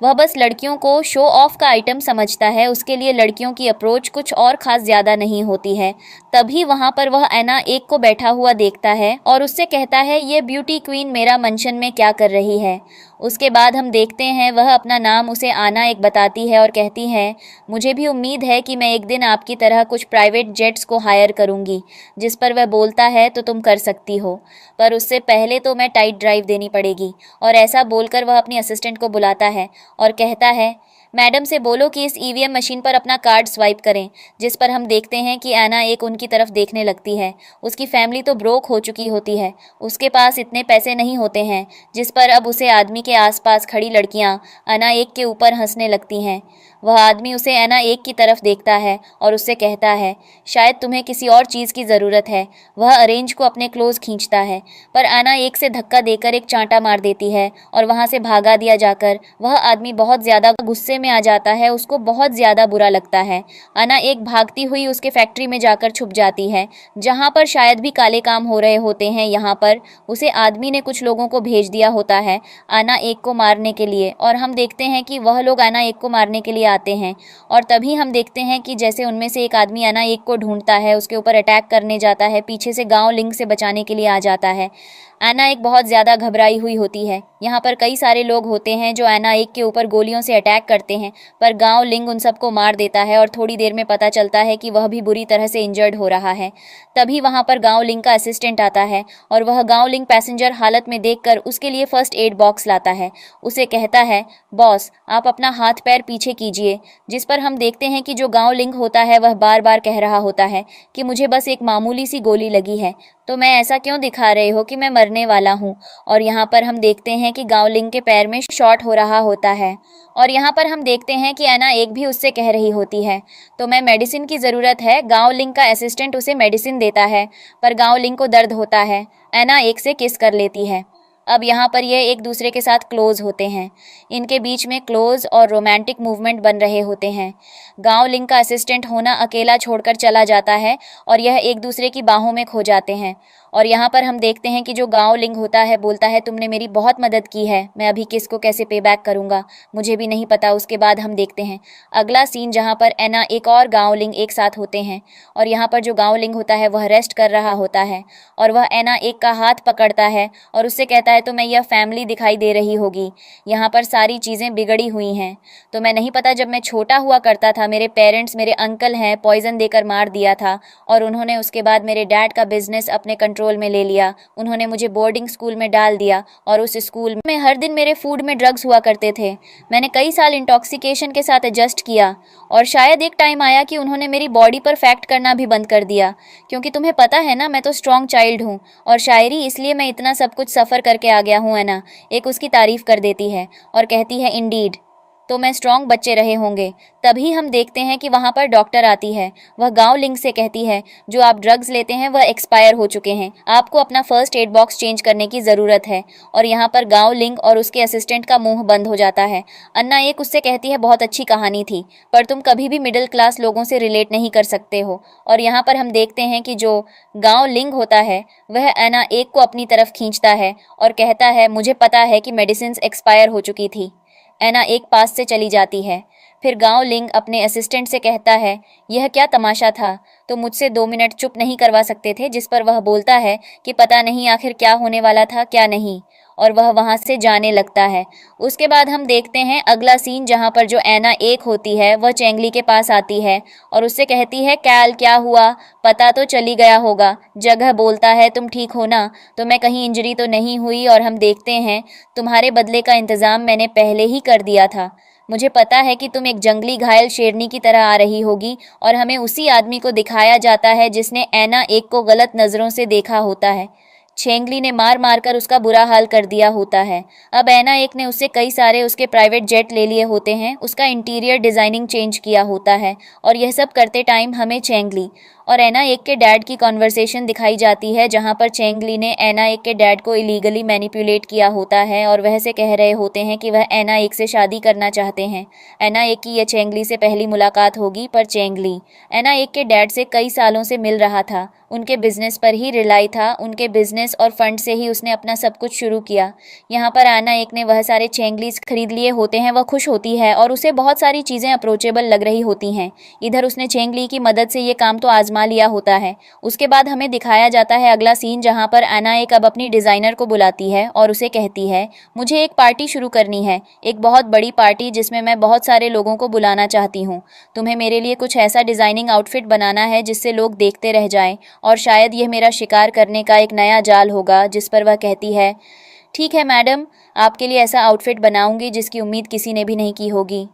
वह बस लड़कियों को शो ऑफ का आइटम समझता है, उसके लिए लड़कियों की अप्रोच कुछ और ख़ास ज़्यादा नहीं होती है। तभी वहाँ पर वह ऐना एक को बैठा हुआ देखता है और उससे कहता है, ये ब्यूटी क्वीन मेरा मंशन में क्या कर रही है। उसके बाद हम देखते हैं वह अपना नाम उसे आना एक बताती है और कहती है, मुझे भी उम्मीद है कि मैं एक दिन आपकी तरह कुछ प्राइवेट जेट्स को हायर करूंगी। जिस पर वह बोलता है, तो तुम कर सकती हो, पर उससे पहले तो मैं टाइट ड्राइव देनी पड़ेगी। और ऐसा बोलकर वह अपनी असिस्टेंट को बुलाता है और कहता है, मैडम से बोलो कि इस ईवीएम मशीन पर अपना कार्ड स्वाइप करें। जिस पर हम देखते हैं कि ऐना एक उनकी तरफ देखने लगती है। उसकी फैमिली तो ब्रोक हो चुकी होती है, उसके पास इतने पैसे नहीं होते हैं। जिस पर अब उसे आदमी के आसपास खड़ी लड़कियां ऐना एक के ऊपर हंसने लगती हैं। वह आदमी उसे ऐना एक की तरफ देखता है और उससे कहता है, शायद तुम्हें किसी और चीज़ की ज़रूरत है। वह अरेंज को अपने क्लोज खींचता है, पर ऐना एक से धक्का देकर एक चांटा मार देती है और वहाँ से भागा दिया जाकर वह आदमी बहुत ज़्यादा गुस्से में आ जाता है। उसको बहुत ज़्यादा बुरा लगता है। ऐना एक भागती हुई उसके फैक्ट्री में जाकर छुप जाती है, जहाँ पर शायद भी काले काम हो रहे होते हैं। यहाँ पर उसे आदमी ने कुछ लोगों को भेज दिया होता है ऐना एक को मारने के लिए, और हम देखते हैं कि वह लोग ऐना एक को मारने के लिए आते हैं। और तभी हम देखते हैं कि जैसे उनमें से एक आदमी ऐना एक को ढूंढता है, उसके ऊपर अटैक करने जाता है, पीछे से गांव लिंग से बचाने के लिए आ जाता है। ऐना एक बहुत ज़्यादा घबराई हुई होती है। यहाँ पर कई सारे लोग होते हैं जो ऐना एक के ऊपर गोलियों से अटैक करते हैं, पर गांव लिंग उन सबको मार देता है और थोड़ी देर में पता चलता है कि वह भी बुरी तरह से इंजर्ड हो रहा है। तभी वहाँ पर गांव लिंग का असिस्टेंट आता है और वह गांव लिंग पैसेंजर हालत में देखकर उसके लिए फर्स्ट एड बॉक्स लाता है। उसे कहता है, बॉस, आप अपना हाथ पैर पीछे कीजिए। जिस पर हम देखते हैं कि जो गांव लिंग होता है वह बार बार कह रहा होता है कि मुझे बस एक मामूली सी गोली लगी है, तो मैं ऐसा क्यों दिखा रहे हो कि मैं मरने वाला हूँ। और यहाँ पर हम देखते हैं कि गांव लिंग के पैर में शॉट हो रहा होता है। और यहाँ पर हम देखते हैं कि एना एक भी उससे कह रही होती है, तो मैं मेडिसिन की ज़रूरत है। गांव लिंग का असिस्टेंट उसे मेडिसिन देता है, पर गांव लिंग को दर्द होता है। एना एक से किस कर लेती है। अब यहाँ पर ये एक दूसरे के साथ क्लोज होते हैं। इनके बीच में क्लोज और रोमांटिक मूवमेंट बन रहे होते हैं। गांव लिंग का असिस्टेंट होना अकेला छोड़कर चला जाता है और यह एक दूसरे की बाहों में खो जाते हैं। और यहाँ पर हम देखते हैं कि जो गांव लिंग होता है बोलता है, तुमने मेरी बहुत मदद की है, मैं अभी किसको कैसे पे बैक करूँगा मुझे भी नहीं पता। उसके बाद हम देखते हैं अगला सीन जहाँ पर एना एक और गांव लिंग एक साथ होते हैं। और यहाँ पर जो गांव लिंग होता है वह रेस्ट कर रहा होता है और वह एना एक का हाथ पकड़ता है और उससे कहता है, तो मैं यह फैमिली दिखाई दे रही होगी, यहाँ पर सारी चीज़ें बिगड़ी हुई हैं। तो मैं नहीं पता, जब मैं छोटा हुआ करता था मेरे पेरेंट्स, मेरे अंकल हैं, पॉइजन देकर मार दिया था और उन्होंने उसके बाद मेरे डैड का बिजनेस अपने कंट्रोल में ले लिया। उन्होंने मुझे बोर्डिंग स्कूल में डाल दिया और उस स्कूल में हर दिन मेरे फूड में ड्रग्स हुआ करते थे। मैंने कई साल इंटॉक्सिकेशन के साथ एडजस्ट किया और शायद एक टाइम आया कि उन्होंने मेरी बॉडी पर फैक्ट करना भी बंद कर दिया, क्योंकि तुम्हें पता है ना मैं तो स्ट्रॉन्ग चाइल्ड हूँ और शायरी इसलिए मैं इतना सब कुछ सफ़र करके आ गया हूँ। है ना, एक उसकी तारीफ कर देती है और कहती है, इंडीड तो मैं स्ट्रॉन्ग बच्चे रहे होंगे। तभी हम देखते हैं कि वहाँ पर डॉक्टर आती है। वह गांव लिंग से कहती है, जो आप ड्रग्स लेते हैं वह एक्सपायर हो चुके हैं, आपको अपना फर्स्ट एड बॉक्स चेंज करने की ज़रूरत है। और यहाँ पर गांव लिंग और उसके असिस्टेंट का मुंह बंद हो जाता है। अन्ना एक उससे कहती है, बहुत अच्छी कहानी थी, पर तुम कभी भी मिडिल क्लास लोगों से रिलेट नहीं कर सकते हो। और यहाँ पर हम देखते हैं कि जो गांव लिंग होता है वह अन्ना एक को अपनी तरफ खींचता है और कहता है, मुझे पता है कि मेडिसिन एक्सपायर हो चुकी थी। एना एक पास से चली जाती है। फिर गांव लिंग अपने असिस्टेंट से कहता है, यह क्या तमाशा था, तो मुझसे 2 मिनट चुप नहीं करवा सकते थे। जिस पर वह बोलता है कि पता नहीं आखिर क्या होने वाला था क्या नहीं, और वह वहाँ से जाने लगता है। उसके बाद हम देखते हैं अगला सीन जहाँ पर जो एना एक होती है वह चेंगली के पास आती है और उससे कहती है, कैल क्या हुआ, पता तो चली गया होगा। जगह बोलता है, तुम ठीक हो ना, तो मैं कहीं इंजरी तो नहीं हुई। और हम देखते हैं, तुम्हारे बदले का इंतज़ाम मैंने पहले ही कर दिया था। मुझे पता है कि तुम एक जंगली घायल शेरनी की तरह आ रही होगी। और हमें उसी आदमी को दिखाया जाता है जिसने एना एक को गलत नज़रों से देखा होता है। चेंगली ने मार मार कर उसका बुरा हाल कर दिया होता है। अब एना एक ने उससे कई सारे उसके प्राइवेट जेट ले लिए होते हैं, उसका इंटीरियर डिज़ाइनिंग चेंज किया होता है। और यह सब करते टाइम हमें चेंगली और एना एक के डैड की कॉन्वर्सेशन दिखाई जाती है, जहां पर चेंगली ने एना एक के डैड को इलीगली मैनिपुलेट किया होता है और वह से कह रहे होते हैं कि वह एना एक से शादी करना चाहते हैं। एना एक की यह चेंगली से पहली मुलाकात होगी, पर चेंगली एना एक के डैड से कई सालों से मिल रहा था, उनके बिजनेस पर ही रिलाई था, उनके बिजनेस और फंड से ही उसने अपना सब कुछ शुरू किया। यहाँ पर एना एक ने वह सारे चेंगलीज खरीद लिए होते हैं। वह खुश होती है और उसे बहुत सारी चीज़ें अप्रोचेबल लग रही होती हैं। इधर उसने चेंगली की मदद से ये काम तो आजमा लिया होता है। उसके बाद हमें दिखाया जाता है अगला सीन जहाँ पर एना एक अब अपनी डिज़ाइनर को बुलाती है और उसे कहती है, मुझे एक पार्टी शुरू करनी है, एक बहुत बड़ी पार्टी जिसमें मैं बहुत सारे लोगों को बुलाना चाहती हूँ। तुम्हें मेरे लिए कुछ ऐसा डिज़ाइनिंग आउटफिट बनाना है जिससे लोग देखते रह जाएं और शायद यह मेरा शिकार करने का एक नया जाल होगा। जिस पर वह कहती है, ठीक है मैडम, आपके लिए ऐसा आउटफिट बनाऊंगी जिसकी उम्मीद किसी ने भी नहीं की होगी।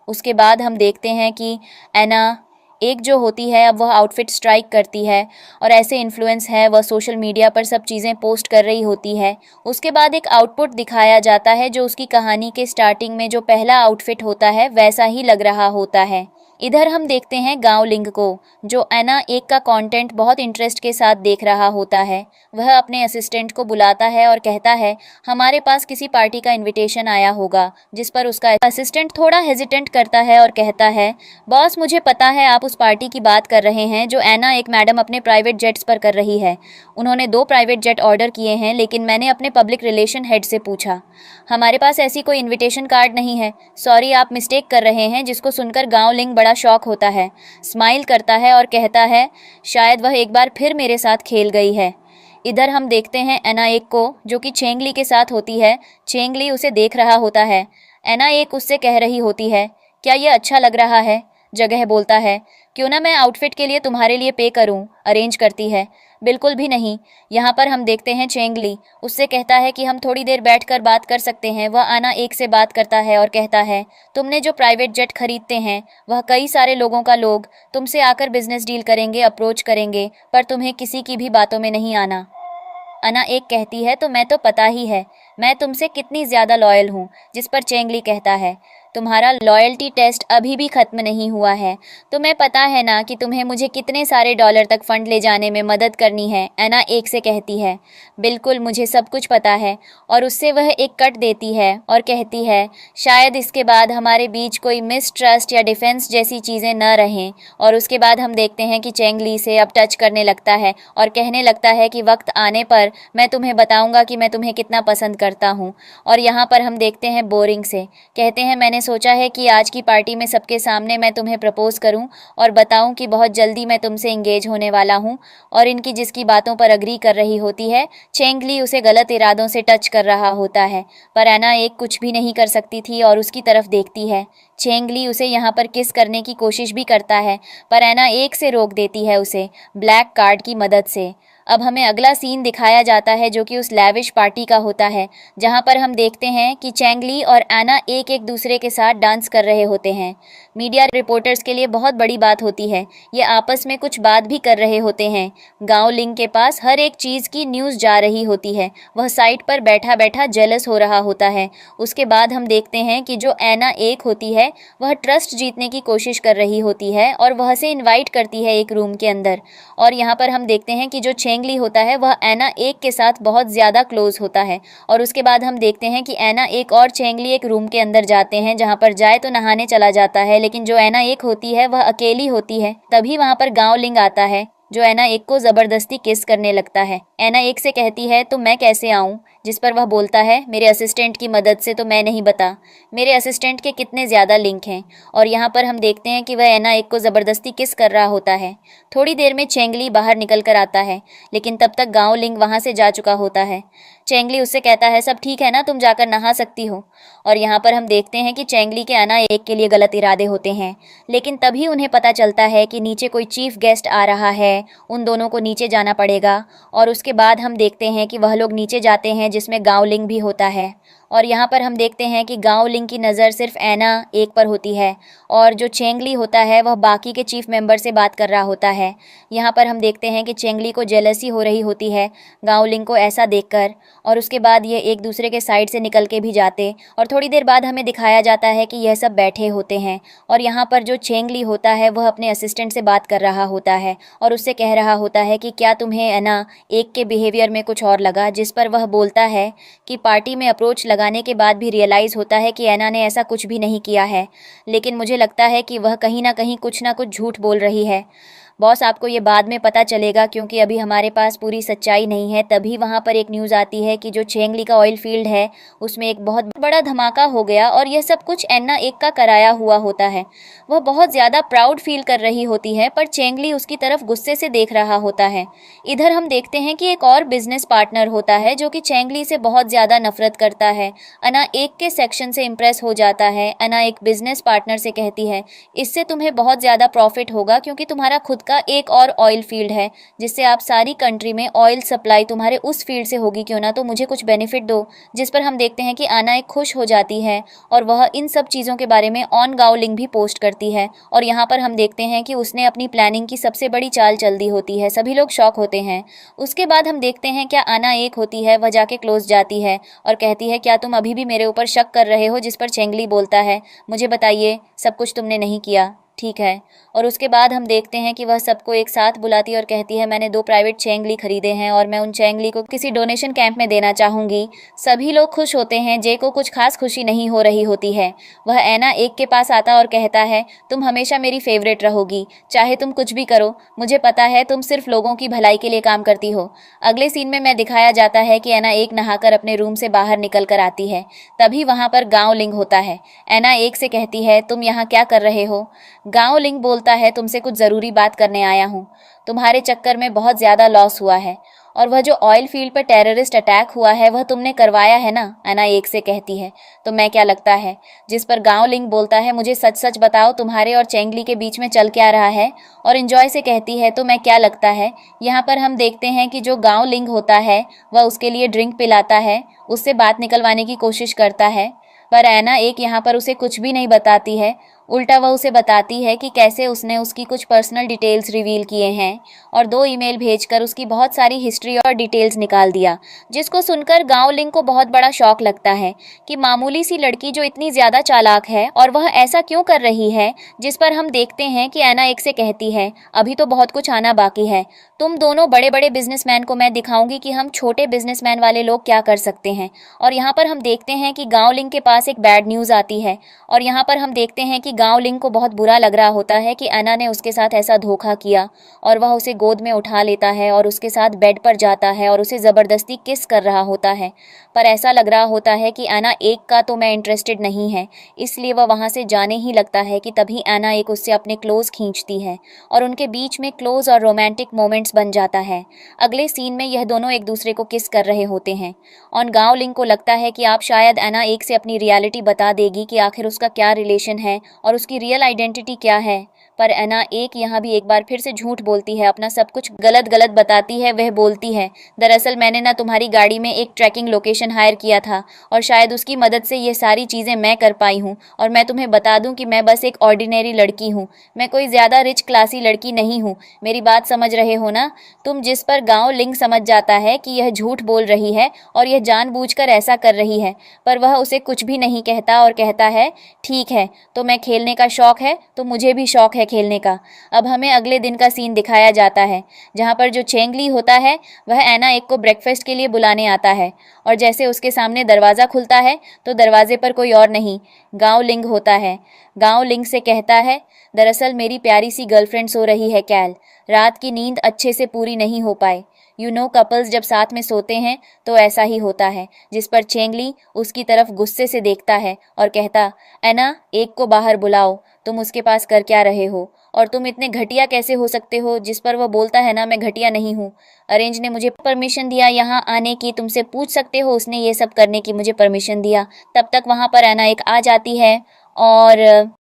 उसके बाद हम देखते हैं कि एना एक जो होती है अब वह आउटफिट स्ट्राइक करती है और ऐसे इन्फ्लुएंस है, वह सोशल मीडिया पर सब चीज़ें पोस्ट कर रही होती है। उसके बाद एक आउटपुट दिखाया जाता है जो उसकी कहानी के स्टार्टिंग में जो पहला आउटफिट होता है वैसा ही लग रहा होता है। इधर हम देखते हैं गांव लिंग को, जो एना एक का कंटेंट बहुत इंटरेस्ट के साथ देख रहा होता है। वह अपने असिस्टेंट को बुलाता है और कहता है, हमारे पास किसी पार्टी का इनविटेशन आया होगा। जिस पर उसका असिस्टेंट थोड़ा हेजिटेंट करता है और कहता है, बॉस मुझे पता है आप उस पार्टी की बात कर रहे हैं जो एना एक मैडम अपने प्राइवेट जेट्स पर कर रही है। उन्होंने 2 प्राइवेट जेट ऑर्डर किए हैं, लेकिन मैंने अपने पब्लिक रिलेशन हेड से पूछा, हमारे पास ऐसी कोई इन्विटेशन कार्ड नहीं है। सॉरी, आप मिस्टेक कर रहे हैं। जिसको सुनकर गांव लिंग बड़ा शॉक होता है, स्माइल करता है और कहता है, शायद वह एक बार फिर मेरे साथ खेल गई है। इधर हम देखते हैं एना एक को, जो कि चेंगली के साथ होती है। चेंगली उसे देख रहा होता है। एना एक उससे कह रही होती है, क्या ये अच्छा लग रहा है। जगह बोलता है, क्यों ना मैं आउटफिट के लिए तुम्हारे लिए पे करूं, अरेंज करती है। बिल्कुल भी नहीं। यहाँ पर हम देखते हैं चेंग ली उससे कहता है कि हम थोड़ी देर बैठकर बात कर सकते हैं। वह आना एक से बात करता है और कहता है, तुमने जो प्राइवेट जेट खरीदते हैं वह कई सारे लोगों का लोग तुमसे आकर बिजनेस डील करेंगे, अप्रोच करेंगे, पर तुम्हें किसी की भी बातों में नहीं आना। अना एक कहती है, तो मैं तो पता ही है मैं तुमसे कितनी ज़्यादा लॉयल हूँ। जिस पर चेंगली कहता है, तुम्हारा लॉयल्टी टेस्ट अभी भी ख़त्म नहीं हुआ है। तुम्हें पता है ना कि तुम्हें मुझे कितने सारे डॉलर तक फ़ंड ले जाने में मदद करनी है। अना एक से कहती है, बिल्कुल मुझे सब कुछ पता है। और उससे वह एक कट देती है और कहती है, शायद इसके बाद हमारे बीच कोई मिसट्रस्ट या डिफेंस जैसी चीज़ें न रहें। और उसके बाद हम देखते हैं कि चेंगली से अब टच करने लगता है और कहने लगता है कि वक्त आने पर मैं तुम्हें बताऊंगा कि मैं तुम्हें कितना पसंद करता हूँ। और यहाँ पर हम देखते हैं बोरिंग से कहते हैं, मैंने सोचा है कि आज की पार्टी में सबके सामने मैं तुम्हें प्रपोज करूं और बताऊं कि बहुत जल्दी मैं तुमसे इंगेज होने वाला हूं। और इनकी जिसकी बातों पर अग्री कर रही होती है, चेंगली उसे गलत इरादों से टच कर रहा होता है, पर एना एक कुछ भी नहीं कर सकती थी और उसकी तरफ देखती है। चेंगली उसे यहाँ पर किस करने की कोशिश भी करता है, पर एना एक से रोक देती है उसे ब्लैक कार्ड की मदद से। अब हमें अगला सीन दिखाया जाता है जो कि उस लैविश पार्टी का होता है, जहां पर हम देखते हैं कि चेंगली और एना एक एक दूसरे के साथ डांस कर रहे होते हैं। मीडिया रिपोर्टर्स के लिए बहुत बड़ी बात होती है, ये आपस में कुछ बात भी कर रहे होते हैं। गांव लिंग के पास हर एक चीज़ की न्यूज़ जा रही होती है, वह साइट पर बैठा बैठा जेलस हो रहा होता है। उसके बाद हम देखते हैं कि जो एना एक होती है वह ट्रस्ट जीतने की कोशिश कर रही होती है और वह से इन्वाइट करती है एक रूम के अंदर। और यहाँ पर हम देखते हैं कि जो चेंगली होता है वह एना एक के साथ बहुत ज़्यादा क्लोज होता है। और उसके बाद हम देखते हैं कि एना एक और चेंगली एक रूम के अंदर जाते हैं, जहाँ पर जाए तो नहाने चला जाता है, लेकिन जो एना एक होती है वह अकेली होती है। तभी वहाँ पर गांव लिंग आता है जो एना एक को ज़बरदस्ती किस करने लगता है। एना एक से कहती है, तो मैं कैसे आऊँ? जिस पर वह बोलता है, मेरे असिस्टेंट की मदद से। तो मैं नहीं बता मेरे असिस्टेंट के कितने ज़्यादा लिंक हैं। और यहाँ पर हम देखते हैं कि वह एना एक को ज़बरदस्ती किस कर रहा होता है। थोड़ी देर में चेंगली बाहर निकल कर आता है, लेकिन तब तक गांव लिंग वहाँ से जा चुका होता है। चेंगली उससे कहता है, सब ठीक है ना, तुम जाकर नहा सकती हो। और यहाँ पर हम देखते हैं कि चेंगली के एना एक के लिए गलत इरादे होते हैं, लेकिन तभी उन्हें पता चलता है कि नीचे कोई चीफ गेस्ट आ रहा है, उन दोनों को नीचे जाना पड़ेगा। और उसके बाद हम देखते हैं कि वह लोग नीचे जाते हैं, जिसमें गांव लिंग भी होता है। और यहाँ पर हम देखते हैं कि गांव लिंग की नज़र सिर्फ एना एक पर होती है और जो चेंगली होता है वह बाकी के चीफ मेंबर से बात कर रहा होता है। यहाँ पर हम देखते हैं कि चेंगली को जेलसी हो रही होती है गांव लिंग को ऐसा देखकर, और उसके बाद ये एक दूसरे के साइड से निकल के भी जाते। और थोड़ी देर बाद हमें दिखाया जाता है कि यह सब बैठे होते हैं और यहाँ पर जो चेंगली होता है वह अपने असिस्टेंट से बात कर रहा होता है और उससे कह रहा होता है कि क्या तुम्हें एना एक के बिहेवियर में कुछ और लगा। जिस पर वह बोलता है कि पार्टी में अप्रोच लगाने के बाद भी रियलाइज़ होता है कि एना ने ऐसा कुछ भी नहीं किया है, लेकिन मुझे लगता है कि वह कहीं ना कहीं कुछ ना कुछ झूठ बोल रही है। बॉस, आपको ये बाद में पता चलेगा क्योंकि अभी हमारे पास पूरी सच्चाई नहीं है। तभी वहाँ पर एक न्यूज़ आती है कि जो चेंगली का ऑयल फील्ड है उसमें एक बहुत बड़ा धमाका हो गया और यह सब कुछ एन्ना एक का कराया हुआ होता है। वह बहुत ज़्यादा प्राउड फील कर रही होती है, पर चेंगली उसकी तरफ गुस्से से देख रहा होता है। इधर हम देखते हैं कि एक और बिजनेस पार्टनर होता है जो कि चेंगली से बहुत ज़्यादा नफरत करता है। अना एक के सेक्शन से इम्प्रेस हो जाता है। अना एक बिजनेस पार्टनर से कहती है, इससे तुम्हें बहुत ज़्यादा प्रॉफिट होगा क्योंकि तुम्हारा खुद का एक और ऑयल फील्ड है जिससे आप सारी कंट्री में ऑयल सप्लाई तुम्हारे उस फील्ड से होगी, क्यों ना, तो मुझे कुछ बेनिफिट दो। जिस पर हम देखते हैं कि आना एक खुश हो जाती है और वह इन सब चीज़ों के बारे में ऑन गांव लिंक भी पोस्ट करती है। और यहाँ पर हम देखते हैं कि उसने अपनी प्लानिंग की सबसे बड़ी चाल चल दी होती है। सभी लोग शॉक होते हैं। उसके बाद हम देखते हैं क्या आना एक होती है, वह जाके क्लोज जाती है और कहती है, क्या तुम अभी भी मेरे ऊपर शक कर रहे हो? जिस पर चेंगली बोलता है, मुझे बताइए, सब कुछ तुमने नहीं किया, ठीक है। और उसके बाद हम देखते हैं कि वह सबको एक साथ बुलाती है और कहती है, मैंने 2 प्राइवेट चेंगली खरीदे हैं और मैं उन चेंगली को किसी डोनेशन कैंप में देना चाहूँगी। सभी लोग खुश होते हैं। जे को कुछ खास खुशी नहीं हो रही होती है। वह एना एक के पास आता और कहता है, तुम हमेशा मेरी फेवरेट रहोगी, चाहे तुम कुछ भी करो, मुझे पता है तुम सिर्फ लोगों की भलाई के लिए काम करती हो। अगले सीन में दिखाया जाता है कि एना एक नहाकर अपने रूम से बाहर निकल कर आती है। तभी वहाँ पर गांव लिंग होता है। एना एक से कहती है, तुम यहाँ क्या कर रहे हो? गांव लिंग बोलता है, तुमसे कुछ ज़रूरी बात करने आया हूँ। तुम्हारे चक्कर में बहुत ज़्यादा लॉस हुआ है। और वह जो ऑयल फील्ड पर टेररिस्ट अटैक हुआ है वह तुमने करवाया है ना, एना एक से कहती है। तो मैं क्या लगता है, जिस पर गांव लिंग बोलता है, मुझे सच सच बताओ तुम्हारे और चेंगली के बीच में चल क्या रहा है। और इंजॉय से कहती है, तो मैं क्या लगता है। यहाँ पर हम देखते हैं कि जो गांव लिंग होता है वह उसके लिए ड्रिंक पिलाता है, उससे बात निकलवाने की कोशिश करता है, पर एना एक यहाँ पर उसे कुछ भी नहीं बताती है। उल्टा वह उसे बताती है कि कैसे उसने उसकी कुछ पर्सनल डिटेल्स रिवील किए हैं और 2 ईमेल भेजकर उसकी बहुत सारी हिस्ट्री और डिटेल्स निकाल दिया, जिसको सुनकर गांव लिंग को बहुत बड़ा शॉक लगता है कि मामूली सी लड़की जो इतनी ज़्यादा चालाक है और वह ऐसा क्यों कर रही है। जिस पर हम देखते हैं कि एना एक से कहती है, अभी तो बहुत कुछ आना बाकी है। तुम दोनों बड़े बड़े बिजनेसमैन को मैं दिखाऊंगी कि हम छोटे बिजनेसमैन वाले लोग क्या कर सकते हैं। और यहाँ पर हम देखते हैं कि गांव लिंग के पास एक बैड न्यूज़ आती है और यहाँ पर हम देखते हैं कि गांव लिंग को बहुत बुरा लग रहा होता है कि एना ने उसके साथ ऐसा धोखा किया और वह उसे गोद में उठा लेता है और उसके साथ बेड पर जाता है और उसे ज़बरदस्ती किस कर रहा होता है। पर ऐसा लग रहा होता है कि एना एक का तो मैं इंटरेस्टेड नहीं है, इसलिए वह वहाँ से जाने ही लगता है कि तभी एना एक उससे अपने क्लोज खींचती है और उनके बीच में क्लोज और रोमांटिक मोमेंट्स बन जाता है। अगले सीन में यह दोनों एक दूसरे को किस कर रहे होते हैं और गांव लिंग को लगता है कि आप शायद एना एक से अपनी रियलिटी बता देगी कि आखिर उसका क्या रिलेशन है और उसकी रियल आइडेंटिटी क्या है। पर एना एक यहाँ भी एक बार फिर से झूठ बोलती है, अपना सब कुछ गलत गलत बताती है। वह बोलती है, दरअसल मैंने ना तुम्हारी गाड़ी में एक ट्रैकिंग लोकेशन हायर किया था और शायद उसकी मदद से ये सारी चीज़ें मैं कर पाई हूँ। और मैं तुम्हें बता दूँ कि मैं बस एक ऑर्डिनरी लड़की हूँ, मैं कोई ज़्यादा रिच क्लासी लड़की नहीं हूँ। मेरी बात समझ रहे हो ना तुम। जिस पर गांव लिंग समझ जाता है कि यह झूठ बोल रही है और यह जानबूझकर ऐसा कर रही है, पर वह उसे कुछ भी नहीं कहता और कहता है, ठीक है, तो मैं खेलने का शौक है तो मुझे भी शौक है खेलने का। अब हमें अगले दिन का सीन दिखाया जाता है जहाँ पर जो चेंगली होता है वह एना एक को ब्रेकफास्ट के लिए बुलाने आता है और जैसे उसके सामने दरवाज़ा खुलता है तो दरवाजे पर कोई और नहीं गांव लिंग होता है। गांव लिंग से कहता है, दरअसल मेरी प्यारी सी गर्लफ्रेंड सो रही है कैल, रात की नींद अच्छे से पूरी नहीं हो पाए। कपल्स जब साथ में सोते हैं तो ऐसा ही होता है। जिस पर चेंगली उसकी तरफ गुस्से से देखता है और कहता, एना एक को बाहर बुलाओ, तुम उसके पास कर क्या रहे हो और तुम इतने घटिया कैसे हो सकते हो। जिस पर वह बोलता है ना, मैं घटिया नहीं हूँ, अरेंज ने मुझे परमिशन दिया यहाँ आने की, तुमसे पूछ सकते हो उसने ये सब करने की मुझे परमिशन दिया। तब तक वहाँ पर एना एक आ जाती है और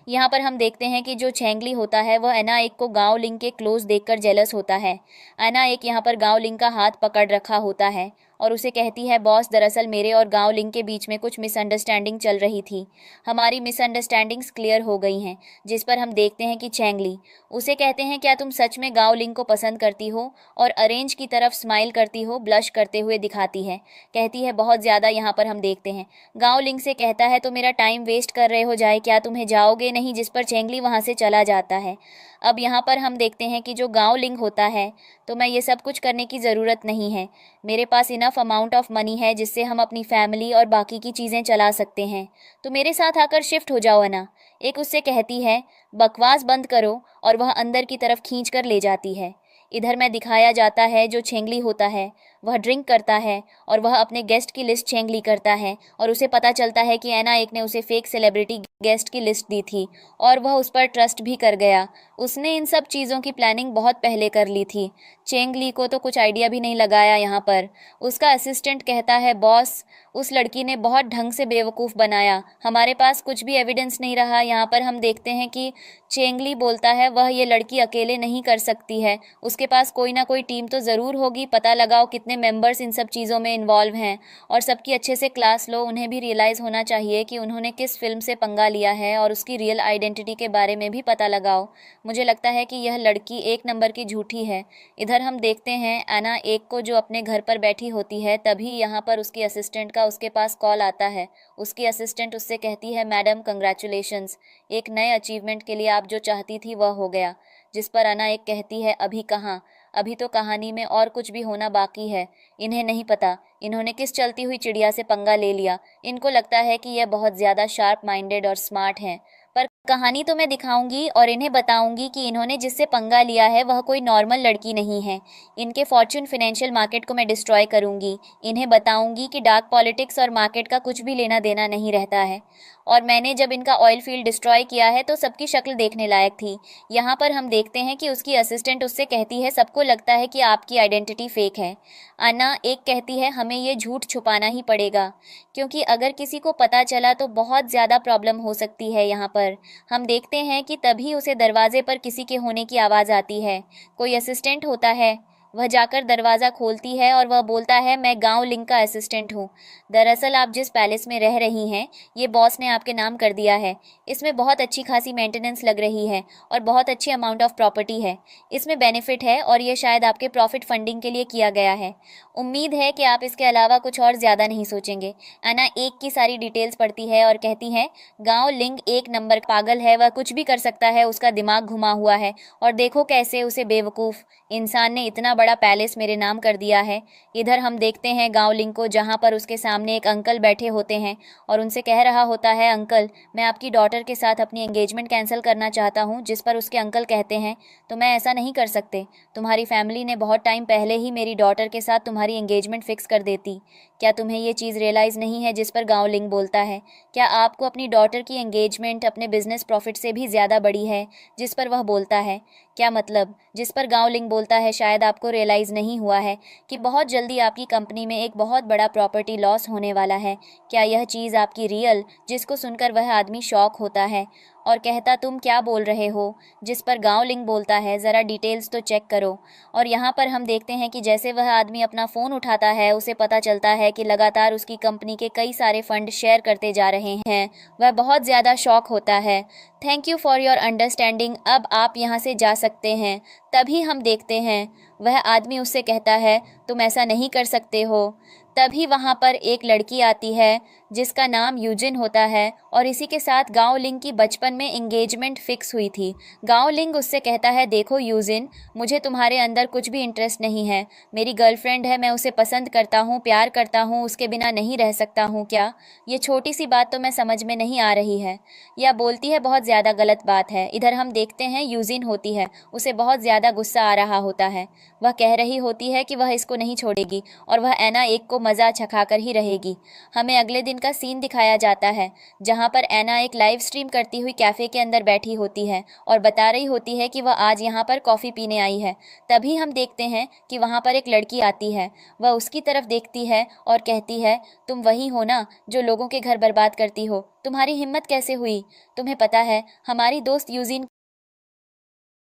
यहाँ पर हम देखते हैं कि जो चेंगली होता है वह एना एक को गांव लिंग के क्लोज देखकर जेलस होता है। एना एक यहाँ पर गांव लिंग का हाथ पकड़ रखा होता है और उसे कहती है, बॉस दरअसल मेरे और गांव लिंग के बीच में कुछ मिसअंडरस्टैंडिंग चल रही थी, हमारी मिसअंडरस्टैंडिंग्स क्लियर हो गई हैं। जिस पर हम देखते हैं कि चेंगली उसे कहते हैं, क्या तुम सच में गांव लिंग को पसंद करती हो, और अरेंज की तरफ स्माइल करती हो, ब्लश करते हुए दिखाती है, कहती है बहुत ज़्यादा। यहाँ पर हम देखते हैं गांव लिंग से कहता है, तो मेरा टाइम वेस्ट कर रहे हो जाए क्या, तुम्हें जाओगे नहीं। जिस पर चेंगली वहाँ से चला जाता है। अब यहाँ पर हम देखते हैं कि जो गांव लिंग होता है, तो मैं ये सब कुछ करने की ज़रूरत नहीं है, मेरे पास इनफ अमाउंट ऑफ मनी है जिससे हम अपनी फैमिली और बाकी की चीज़ें चला सकते हैं, तो मेरे साथ आकर शिफ्ट हो जाओ ना। एक उससे कहती है, बकवास बंद करो, और वह अंदर की तरफ खींच कर ले जाती है। इधर में दिखाया जाता है जो चेंगली होता है वह ड्रिंक करता है और वह अपने गेस्ट की लिस्ट चेंगली करता है और उसे पता चलता है कि एना एक ने उसे फेक सेलिब्रिटी गेस्ट की लिस्ट दी थी और वह उस पर ट्रस्ट भी कर गया। उसने इन सब चीज़ों की प्लानिंग बहुत पहले कर ली थी। चेंगली को तो कुछ आइडिया भी नहीं लगाया। यहाँ पर उसका असिस्टेंट कहता है, बॉस उस लड़की ने बहुत ढंग से बेवकूफ़ बनाया, हमारे पास कुछ भी एविडेंस नहीं रहा। यहाँ पर हम देखते हैं कि चेंगली बोलता है वह ये लड़की अकेले नहीं कर सकती है, उसके पास कोई ना कोई टीम तो ज़रूर होगी, पता लगाओ कितने मेंबर्स इन सब चीज़ों में इन्वॉल्व हैं और सबकी अच्छे से क्लास लो। उन्हें भी रियलाइज़ होना चाहिए कि उन्होंने किस फिल्म से पंगा लिया है और उसकी रियल आइडेंटिटी के बारे में भी पता लगाओ। मुझे लगता है कि यह लड़की एक नंबर की झूठी है। इधर हम देखते हैं एना एक को जो अपने घर पर बैठी होती है, तभी यहाँ पर उसकी असिस्टेंट का उसके पास कॉल आता है। उसकी असिस्टेंट उससे कहती है, मैडम कंग्रेचुलेशंस, एक नए अचीवमेंट के लिए आप जो चाहती थी वह हो गया। जिस पर एना एक कहती है, अभी कहाँ, अभी तो कहानी में और कुछ भी होना बाकी है। इन्हें नहीं पता इन्होंने किस चलती हुई चिड़िया से पंगा ले लिया। इनको लगता है कि यह बहुत ज़्यादा शार्प माइंडेड और स्मार्ट हैं, पर कहानी तो मैं दिखाऊंगी और इन्हें बताऊंगी कि इन्होंने जिससे पंगा लिया है वह कोई नॉर्मल लड़की नहीं है। इनके फॉर्च्यून फाइनेंशियल मार्केट को मैं डिस्ट्रॉय करूंगी। इन्हें बताऊंगी कि डार्क पॉलिटिक्स और मार्केट का कुछ भी लेना देना नहीं रहता है। और मैंने जब इनका ऑयल फील्ड डिस्ट्रॉय किया है तो सबकी शक्ल देखने लायक थी। यहाँ पर हम देखते हैं कि उसकी असिस्टेंट उससे कहती है सबको लगता है कि आपकी आइडेंटिटी फेक है। अन्ना एक कहती है हमें ये झूठ छुपाना ही पड़ेगा, क्योंकि अगर किसी को पता चला तो बहुत ज़्यादा प्रॉब्लम हो सकती है। यहाँ पर हम देखते हैं कि तभी उसे दरवाजे पर किसी के होने की आवाज़ आती है। कोई असिस्टेंट होता है। वह जाकर दरवाज़ा खोलती है और वह बोलता है मैं गांव लिंक का असिस्टेंट हूँ। दरअसल आप जिस पैलेस में रह रही हैं ये बॉस ने आपके नाम कर दिया है। इसमें बहुत अच्छी खासी मेंटेनेंस लग रही है और बहुत अच्छी अमाउंट ऑफ प्रॉपर्टी है। इसमें बेनिफिट है और ये शायद आपके प्रॉफिट फंडिंग के लिए किया गया है। उम्मीद है कि आप इसके अलावा कुछ और ज़्यादा नहीं सोचेंगे। अन्ना एक की सारी डिटेल्स पढ़ती है और कहती है गांव लिंक एक नंबर पागल है, वह कुछ भी कर सकता है, उसका दिमाग घुमा हुआ है और देखो कैसे उसे बेवकूफ़ इंसान ने इतना बड़ा पैलेस मेरे नाम कर दिया है। इधर हम देखते हैं गांव लिंक को, जहां पर उसके सामने एक अंकल बैठे होते हैं और उनसे कह रहा होता है अंकल मैं आपकी डॉटर के साथ अपनी एंगेजमेंट कैंसिल करना चाहता हूं। जिस पर उसके अंकल कहते हैं तो मैं ऐसा नहीं कर सकते, तुम्हारी फैमिली ने बहुत टाइम पहले ही मेरी डॉटर के साथ तुम्हारी एंगेजमेंट फिक्स कर देती। क्या तुम्हें ये चीज़ रियलाइज़ नहीं है? जिस पर गांव लिंक बोलता है क्या आपको अपनी डॉटर की एंगेजमेंट अपने बिजनेस प्रॉफिट से भी ज़्यादा बड़ी है? जिस पर वह बोलता है क्या मतलब? जिस पर गांव लिंक बोलता है शायद आपको रियलाइज़ नहीं हुआ है कि बहुत जल्दी आपकी कंपनी में एक बहुत बड़ा प्रॉपर्टी लॉस होने वाला है। क्या यह चीज़ आपकी रियल? जिसको सुनकर वह आदमी शॉक होता है और कहता तुम क्या बोल रहे हो? जिस पर गांव लिंक बोलता है ज़रा डिटेल्स तो चेक करो। और यहाँ पर हम देखते हैं कि जैसे वह आदमी अपना फ़ोन उठाता है उसे पता चलता है कि लगातार उसकी कंपनी के कई सारे फंड शेयर करते जा रहे हैं। वह बहुत ज़्यादा शॉक होता है। Thank you for your understanding, अब आप यहाँ से जा सकते हैं। तभी हम देखते हैं वह आदमी उससे कहता है तुम ऐसा नहीं कर सकते हो। तभी वहाँ पर एक लड़की आती है जिसका नाम यूजिन होता है और इसी के साथ गांव लिंक की बचपन में एंगेजमेंट फिक्स हुई थी। गांव लिंक उससे कहता है देखो यूजिन, मुझे तुम्हारे अंदर कुछ भी इंटरेस्ट नहीं है। मेरी गर्लफ्रेंड है, मैं उसे पसंद करता हूँ, प्यार करता हूँ, उसके बिना नहीं रह सकता हूँ। क्या ये छोटी सी बात तो मैं समझ में नहीं आ रही है? या बोलती है बहुत ज़्यादा गलत बात है। इधर हम देखते हैं यूजिन होती है, उसे बहुत ज़्यादा गुस्सा आ रहा होता है। वह कह रही होती है कि वह इसको नहीं छोड़ेगी और वह ऐना एक को मज़ा चखाकर ही रहेगी। हमें अगले दिन का सीन दिखाया जाता है जहां पर ऐना एक लाइव स्ट्रीम करती हुई कैफ़े के अंदर बैठी होती है और बता रही होती है कि वह आज यहाँ पर कॉफ़ी पीने आई है। तभी हम देखते हैं कि वहाँ पर एक लड़की आती है। वह उसकी तरफ देखती है और कहती है तुम वही हो ना जो लोगों के घर बर्बाद करती हो? तुम्हारी हिम्मत कैसे हुई? तुम्हें पता है हमारी दोस्त यूजिन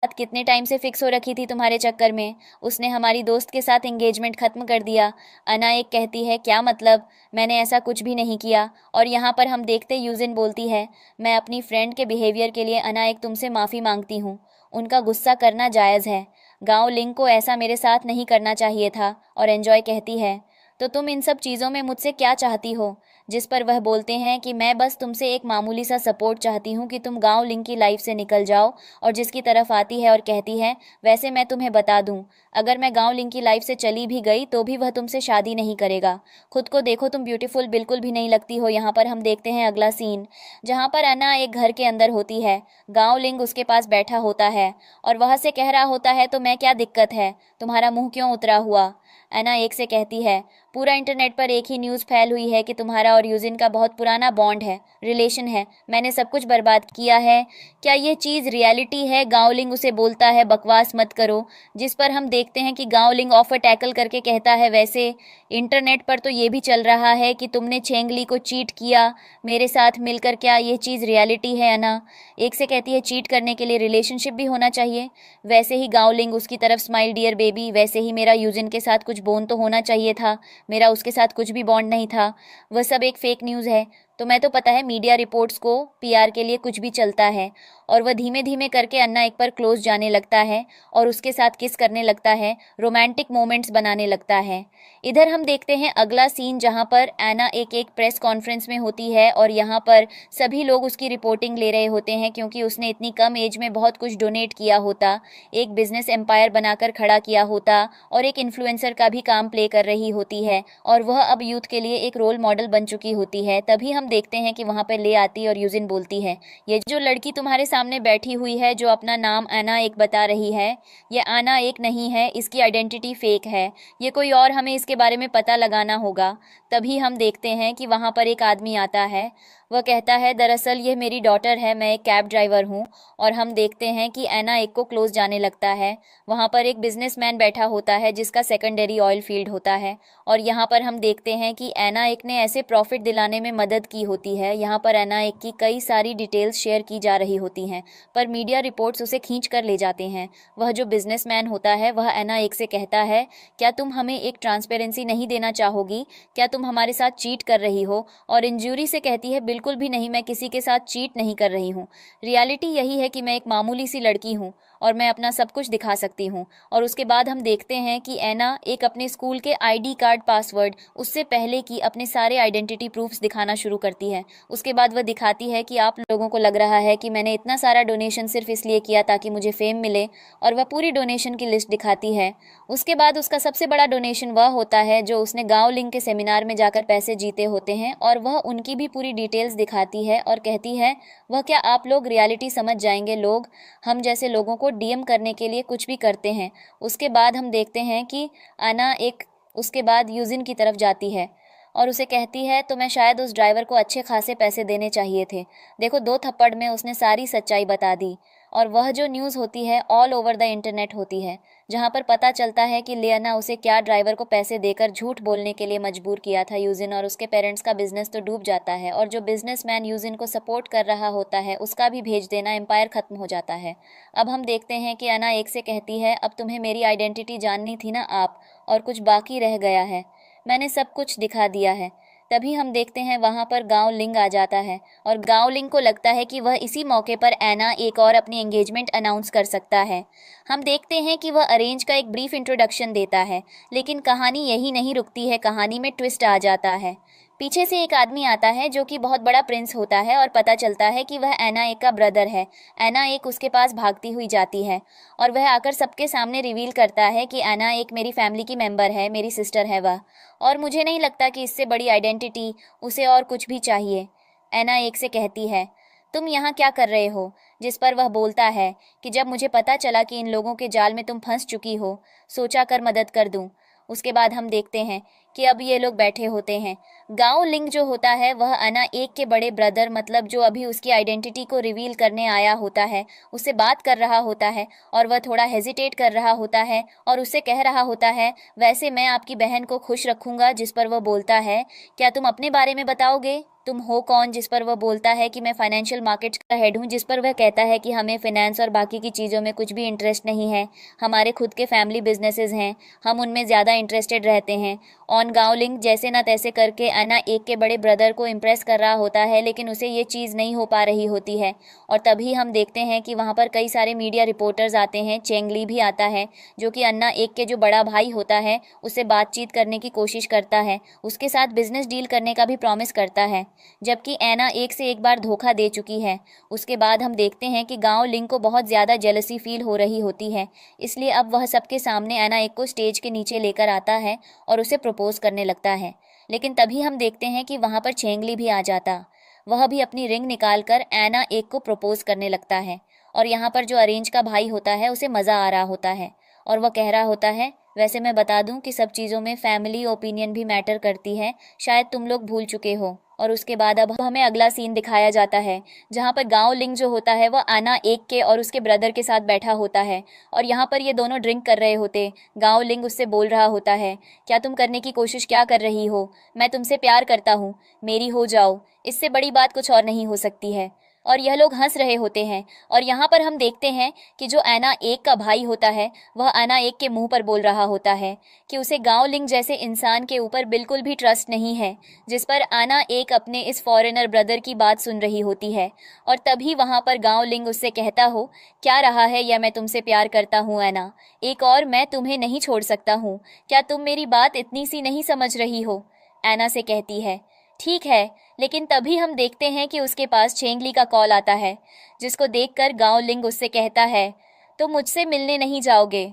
बात कितने टाइम से फिक्स हो रखी थी तुम्हारे चक्कर में? उसने हमारी दोस्त के साथ एंगेजमेंट खत्म कर दिया। अना एक कहती है क्या मतलब? मैंने ऐसा कुछ भी नहीं किया। और यहाँ पर हम देखते यूजिन बोलती है मैं अपनी फ्रेंड के बिहेवियर के लिए अना एक तुमसे माफ़ी मांगती हूँ। उनका गुस्सा करना जायज़ है। गांव लिंक को ऐसा मेरे साथ नहीं करना चाहिए था। और एंजॉय कहती है तो तुम इन सब चीज़ों में मुझसे क्या चाहती हो? जिस पर वह बोलते हैं कि मैं बस तुमसे एक मामूली सा सपोर्ट चाहती हूँ कि तुम गांव लिंक की लाइफ से निकल जाओ। और जिसकी तरफ आती है और कहती है वैसे मैं तुम्हें बता दूं, अगर मैं गांव लिंक की लाइफ से चली भी गई तो भी वह तुमसे शादी नहीं करेगा। खुद को देखो, तुम ब्यूटीफुल बिल्कुल भी नहीं लगती हो। यहाँ पर हम देखते हैं अगला सीन जहाँ पर अन्ना एक घर के अंदर होती है। गांव लिंक उसके पास बैठा होता है और वह से कह रहा होता है तो मैं क्या दिक्कत है, तुम्हारा मुंह क्यों उतरा हुआ? ऐना एक से कहती है पूरा इंटरनेट पर एक ही न्यूज़ फैल हुई है कि तुम्हारा और यूजिन का बहुत पुराना बॉन्ड है, रिलेशन है। मैंने सब कुछ बर्बाद किया है। क्या ये चीज़ रियलिटी है? गांवलिंग उसे बोलता है बकवास मत करो। जिस पर हम देखते हैं कि गांवलिंग ऑफर टैकल करके कहता है वैसे इंटरनेट पर तो ये भी चल रहा है कि तुमने छेंगली को चीट किया मेरे साथ मिलकर। क्या ये चीज़ रियलिटी है? अना एक से कहती है चीट करने के लिए रिलेशनशिप भी होना चाहिए। वैसे ही गांवलिंग उसकी तरफ स्माइल डियर बेबी, वैसे ही मेरा यूजिन के साथ कुछ बॉन्ड तो होना चाहिए था। मेरा उसके साथ कुछ भी बॉन्ड नहीं था। वह सब एक फेक न्यूज़ है। तुम्हें तो पता है मीडिया रिपोर्ट्स को पीआर के लिए कुछ भी चलता है। और वह धीमे धीमे करके अन्ना एक पर क्लोज जाने लगता है और उसके साथ किस करने लगता है, रोमांटिक मोमेंट्स बनाने लगता है। इधर हम देखते हैं अगला सीन जहां पर ऐना एक प्रेस कॉन्फ्रेंस में होती है और यहाँ पर सभी लोग उसकी रिपोर्टिंग ले रहे होते हैं क्योंकि उसने इतनी कम एज में बहुत कुछ डोनेट किया होता, एक बिजनेस एम्पायर बनाकर खड़ा किया होता और एक इन्फ्लुएंसर का भी काम प्ले कर रही होती है और वह अब यूथ के लिए एक रोल मॉडल बन चुकी होती है। तभी हम देखते हैं कि वहाँ पर ले आती और यूजिन बोलती है ये जो लड़की तुम्हारे सामने बैठी हुई है जो अपना नाम आना एक बता रही है, ये आना एक नहीं है, इसकी आइडेंटिटी फेक है, ये कोई और, हमें इसके बारे में पता लगाना होगा। तभी हम देखते हैं कि वहाँ पर एक आदमी आता है। वह कहता है दरअसल यह मेरी डॉटर है, मैं एक कैब ड्राइवर हूँ। और हम देखते हैं कि ऐना एक को क्लोज जाने लगता है। वहाँ पर एक बिजनेसमैन बैठा होता है जिसका सेकेंडरी ऑयल फील्ड होता है। और यहाँ पर हम देखते हैं कि ऐना एक ने ऐसे प्रॉफिट दिलाने में मदद की होती है। यहाँ पर ऐना एक की कई सारी डिटेल्स शेयर की जा रही होती हैं, पर मीडिया रिपोर्ट्स उसे खींच कर ले जाते हैं। वह जो बिजनेसमैन होता है वह ऐना एक से कहता है, क्या तुम हमें एक ट्रांसपेरेंसी नहीं देना चाहोगी? क्या तुम हमारे साथ चीट कर रही हो? और इंज्यूरी से कहती है, बिल्कुल भी नहीं, मैं किसी के साथ चीट नहीं कर रही हूँ। रियलिटी यही है कि मैं एक मामूली सी लड़की हूँ और मैं अपना सब कुछ दिखा सकती हूँ। और उसके बाद हम देखते हैं कि ऐना एक अपने स्कूल के आईडी कार्ड पासवर्ड उससे पहले की अपने सारे आइडेंटिटी प्रूफ्स दिखाना शुरू करती है। उसके बाद वह दिखाती है कि आप लोगों को लग रहा है कि मैंने इतना सारा डोनेशन सिर्फ इसलिए किया ताकि मुझे फेम मिले, और वह पूरी डोनेशन की लिस्ट दिखाती है। उसके बाद उसका सबसे बड़ा डोनेशन वह होता है जो उसने गांव लिंक के सेमिनार में जाकर पैसे जीते होते हैं, और वह उनकी भी पूरी डिटेल्स दिखाती है और कहती है, वह क्या आप लोग रियलिटी समझ जाएंगे? लोग हम जैसे लोगों को डीएम करने के लिए कुछ भी करते हैं। उसके बाद हम देखते हैं कि आना एक उसके बाद यूजिन की तरफ जाती है और उसे कहती है, तो मैं शायद उस ड्राइवर को अच्छे खासे पैसे देने चाहिए थे। देखो, 2 थप्पड़ में उसने सारी सच्चाई बता दी। और वह जो न्यूज़ होती है ऑल ओवर द इंटरनेट होती है, जहाँ पर पता चलता है कि लियाना उसे क्या ड्राइवर को पैसे देकर झूठ बोलने के लिए मजबूर किया था यूजिन, और उसके पेरेंट्स का बिजनेस तो डूब जाता है, और जो बिजनेसमैन यूजिन को सपोर्ट कर रहा होता है उसका भी भेज देना, एम्पायर खत्म हो जाता है। अब हम देखते हैं कि अना एक से कहती है, अब तुम्हें मेरी आइडेंटिटी जाननी थी ना आप, और कुछ बाकी रह गया है, मैंने सब कुछ दिखा दिया है। तभी हम देखते हैं वहाँ पर गांव लिंग आ जाता है, और गांव लिंग को लगता है कि वह इसी मौके पर ऐना एक और अपनी एंगेजमेंट अनाउंस कर सकता है। हम देखते हैं कि वह अरेंज का एक ब्रीफ इंट्रोडक्शन देता है, लेकिन कहानी यही नहीं रुकती है, कहानी में ट्विस्ट आ जाता है। पीछे से एक आदमी आता है जो कि बहुत बड़ा प्रिंस होता है, और पता चलता है कि वह ऐना एक का ब्रदर है। ऐना एक उसके पास भागती हुई जाती है और वह आकर सबके सामने रिवील करता है कि ऐना एक मेरी फैमिली की मेंबर है, मेरी सिस्टर है वह, और मुझे नहीं लगता कि इससे बड़ी आइडेंटिटी उसे और कुछ भी चाहिए। ऐना एक से कहती है, तुम यहाँ क्या कर रहे हो? जिस पर वह बोलता है कि जब मुझे पता चला कि इन लोगों के जाल में तुम फंस चुकी हो, सोचा कर मदद कर दूं। उसके बाद हम देखते हैं कि अब ये लोग बैठे होते हैं। गांव लिंग जो होता है वह अना एक के बड़े ब्रदर, मतलब जो अभी उसकी आइडेंटिटी को रिवील करने आया होता है, उससे बात कर रहा होता है, और वह थोड़ा हेजिटेट कर रहा होता है और उससे कह रहा होता है, वैसे मैं आपकी बहन को खुश रखूंगा। जिस पर वह बोलता है, क्या तुम अपने बारे में बताओगे, तुम हो कौन? जिस पर वह बोलता है कि मैं फाइनेंशियल मार्केट्स का हेड हूँ। जिस पर वह कहता है कि हमें फाइनेंस और बाकी की चीज़ों में कुछ भी इंटरेस्ट नहीं है, हमारे खुद के फैमिली बिजनेसेस हैं, हम उनमें ज़्यादा इंटरेस्टेड रहते हैं। ऑन गावलिंग जैसे ना तैसे करके अना एक के बड़े ब्रदर को इम्प्रेस कर रहा होता है, लेकिन उसे ये चीज़ नहीं हो पा रही होती है। और तभी हम देखते हैं कि वहाँ पर कई सारे मीडिया रिपोर्टर्स आते हैं। चेंगली भी आता है जो कि अन्ना एक के जो बड़ा भाई होता है उससे बातचीत करने की कोशिश करता है, उसके साथ बिजनेस डील करने का भी प्रॉमिस करता है, जबकि ऐना एक से एक बार धोखा दे चुकी है। उसके बाद हम देखते हैं कि गांव लिंग को बहुत ज़्यादा जेलसी फील हो रही होती है, इसलिए अब वह सबके सामने ऐना एक को स्टेज के नीचे लेकर आता है और उसे प्रपोज करने लगता है। लेकिन तभी हम देखते हैं कि वहाँ पर चेंगली भी आ जाता, वह भी अपनी रिंग निकालकर ऐना एक को प्रपोज करने लगता है। और यहाँ पर जो अरेंज का भाई होता है उसे मज़ा आ रहा होता है और वह कह रहा होता है, वैसे मैं बता दूं कि सब चीज़ों में फैमिली ओपिनियन भी मैटर करती है, शायद तुम लोग भूल चुके हो। और उसके बाद अब हमें अगला सीन दिखाया जाता है जहाँ पर गांव लिंग जो होता है वह आना एक के और उसके ब्रदर के साथ बैठा होता है और यहाँ पर ये दोनों ड्रिंक कर रहे होते। गांव लिंग उससे बोल रहा होता है, क्या तुम करने की कोशिश क्या कर रही हो? मैं तुमसे प्यार करता हूँ, मेरी हो जाओ, इससे बड़ी बात कुछ और नहीं हो सकती है। और यह लोग हंस रहे होते हैं और यहाँ पर हम देखते हैं कि जो ऐना एक का भाई होता है वह ऐना एक के मुंह पर बोल रहा होता है कि उसे गांव लिंग जैसे इंसान के ऊपर बिल्कुल भी ट्रस्ट नहीं है, जिस पर आना एक अपने इस फॉरेनर ब्रदर की बात सुन रही होती है। और तभी वहाँ पर गांव लिंग उससे कहता हो, क्या रहा है यह मैं तुमसे प्यार करता हूँ ऐना, एक और मैं तुम्हें नहीं छोड़ सकता हूँ, क्या तुम मेरी बात इतनी सी नहीं समझ रही हो? ऐना से कहती है, ठीक है। लेकिन तभी हम देखते हैं कि उसके पास चेंगली का कॉल आता है, जिसको देखकर गांव लिंग उससे कहता है, तो मुझसे मिलने नहीं जाओगे?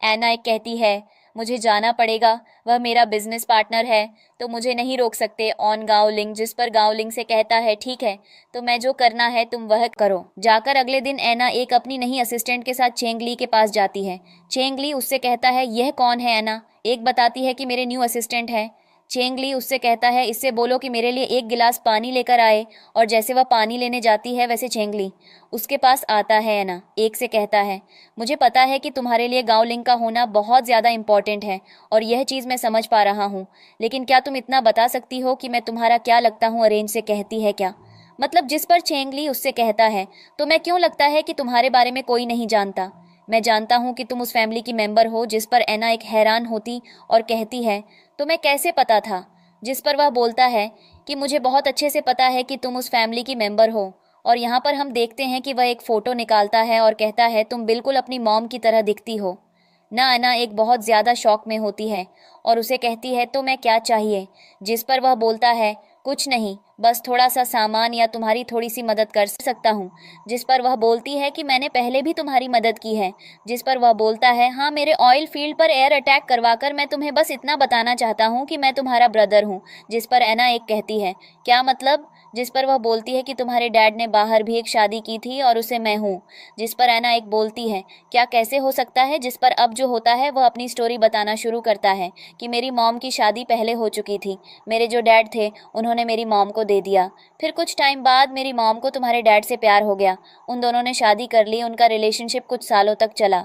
ऐना एक कहती है, मुझे जाना पड़ेगा, वह मेरा बिजनेस पार्टनर है, तो मुझे नहीं रोक सकते ऑन गांव लिंग। जिस पर गांव लिंग से कहता है, ठीक है, तो मैं जो करना है तुम वह करो। जाकर अगले दिन ऐना एक अपनी नई असिस्टेंट के साथ चेंगली के पास जाती है। चेंगली उससे कहता है, यह कौन है ऐना? एक बताती है कि मेरे न्यू असिस्टेंट है। चेंगली उससे कहता है, इससे बोलो कि मेरे लिए एक गिलास पानी लेकर आए। और जैसे वह पानी लेने जाती है वैसे चेंगली उसके पास आता है। एना एक से कहता है, मुझे पता है कि तुम्हारे लिए गांव लिंक का होना बहुत ज़्यादा इम्पॉर्टेंट है और यह चीज़ मैं समझ पा रहा हूँ, लेकिन क्या तुम इतना बता सकती हो कि मैं तुम्हारा क्या लगता हूँ? अरेंज से कहती है, क्या मतलब? जिस पर चेंगली उससे कहता है, तो मैं क्यों लगता है कि तुम्हारे बारे में कोई नहीं जानता? मैं जानता हूँ कि तुम उस फैमिली की मेंबर हो। जिस पर एना एक हैरान होती और कहती है, तो मैं कैसे पता था? जिस पर वह बोलता है कि मुझे बहुत अच्छे से पता है कि तुम उस फैमिली की मेंबर हो। और यहाँ पर हम देखते हैं कि वह एक फ़ोटो निकालता है और कहता है, तुम बिल्कुल अपनी मॉम की तरह दिखती हो। ना अना एक बहुत ज़्यादा शौक में होती है और उसे कहती है, तो मैं क्या चाहिए? जिस पर वह बोलता है, कुछ नहीं, बस थोड़ा सा सामान या तुम्हारी थोड़ी सी मदद कर सकता हूँ। जिस पर वह बोलती है कि मैंने पहले भी तुम्हारी मदद की है। जिस पर वह बोलता है, हाँ, मेरे ऑयल फील्ड पर एयर अटैक करवाकर मैं तुम्हें बस इतना बताना चाहता हूँ कि मैं तुम्हारा ब्रदर हूँ। जिस पर एना एक कहती है, क्या मतलब? जिस पर वह बोलती है कि तुम्हारे डैड ने बाहर भी एक शादी की थी और उसे मैं हूँ। जिस पर एना एक बोलती है, क्या कैसे हो सकता है? जिस पर अब जो होता है वह अपनी स्टोरी बताना शुरू करता है कि मेरी मॉम की शादी पहले हो चुकी थी। मेरे जो डैड थे उन्होंने मेरी मॉम को दे दिया। फिर कुछ टाइम बाद मेरी मॉम को तुम्हारे डैड से प्यार हो गया। उन दोनों ने शादी कर ली। उनका रिलेशनशिप कुछ सालों तक चला,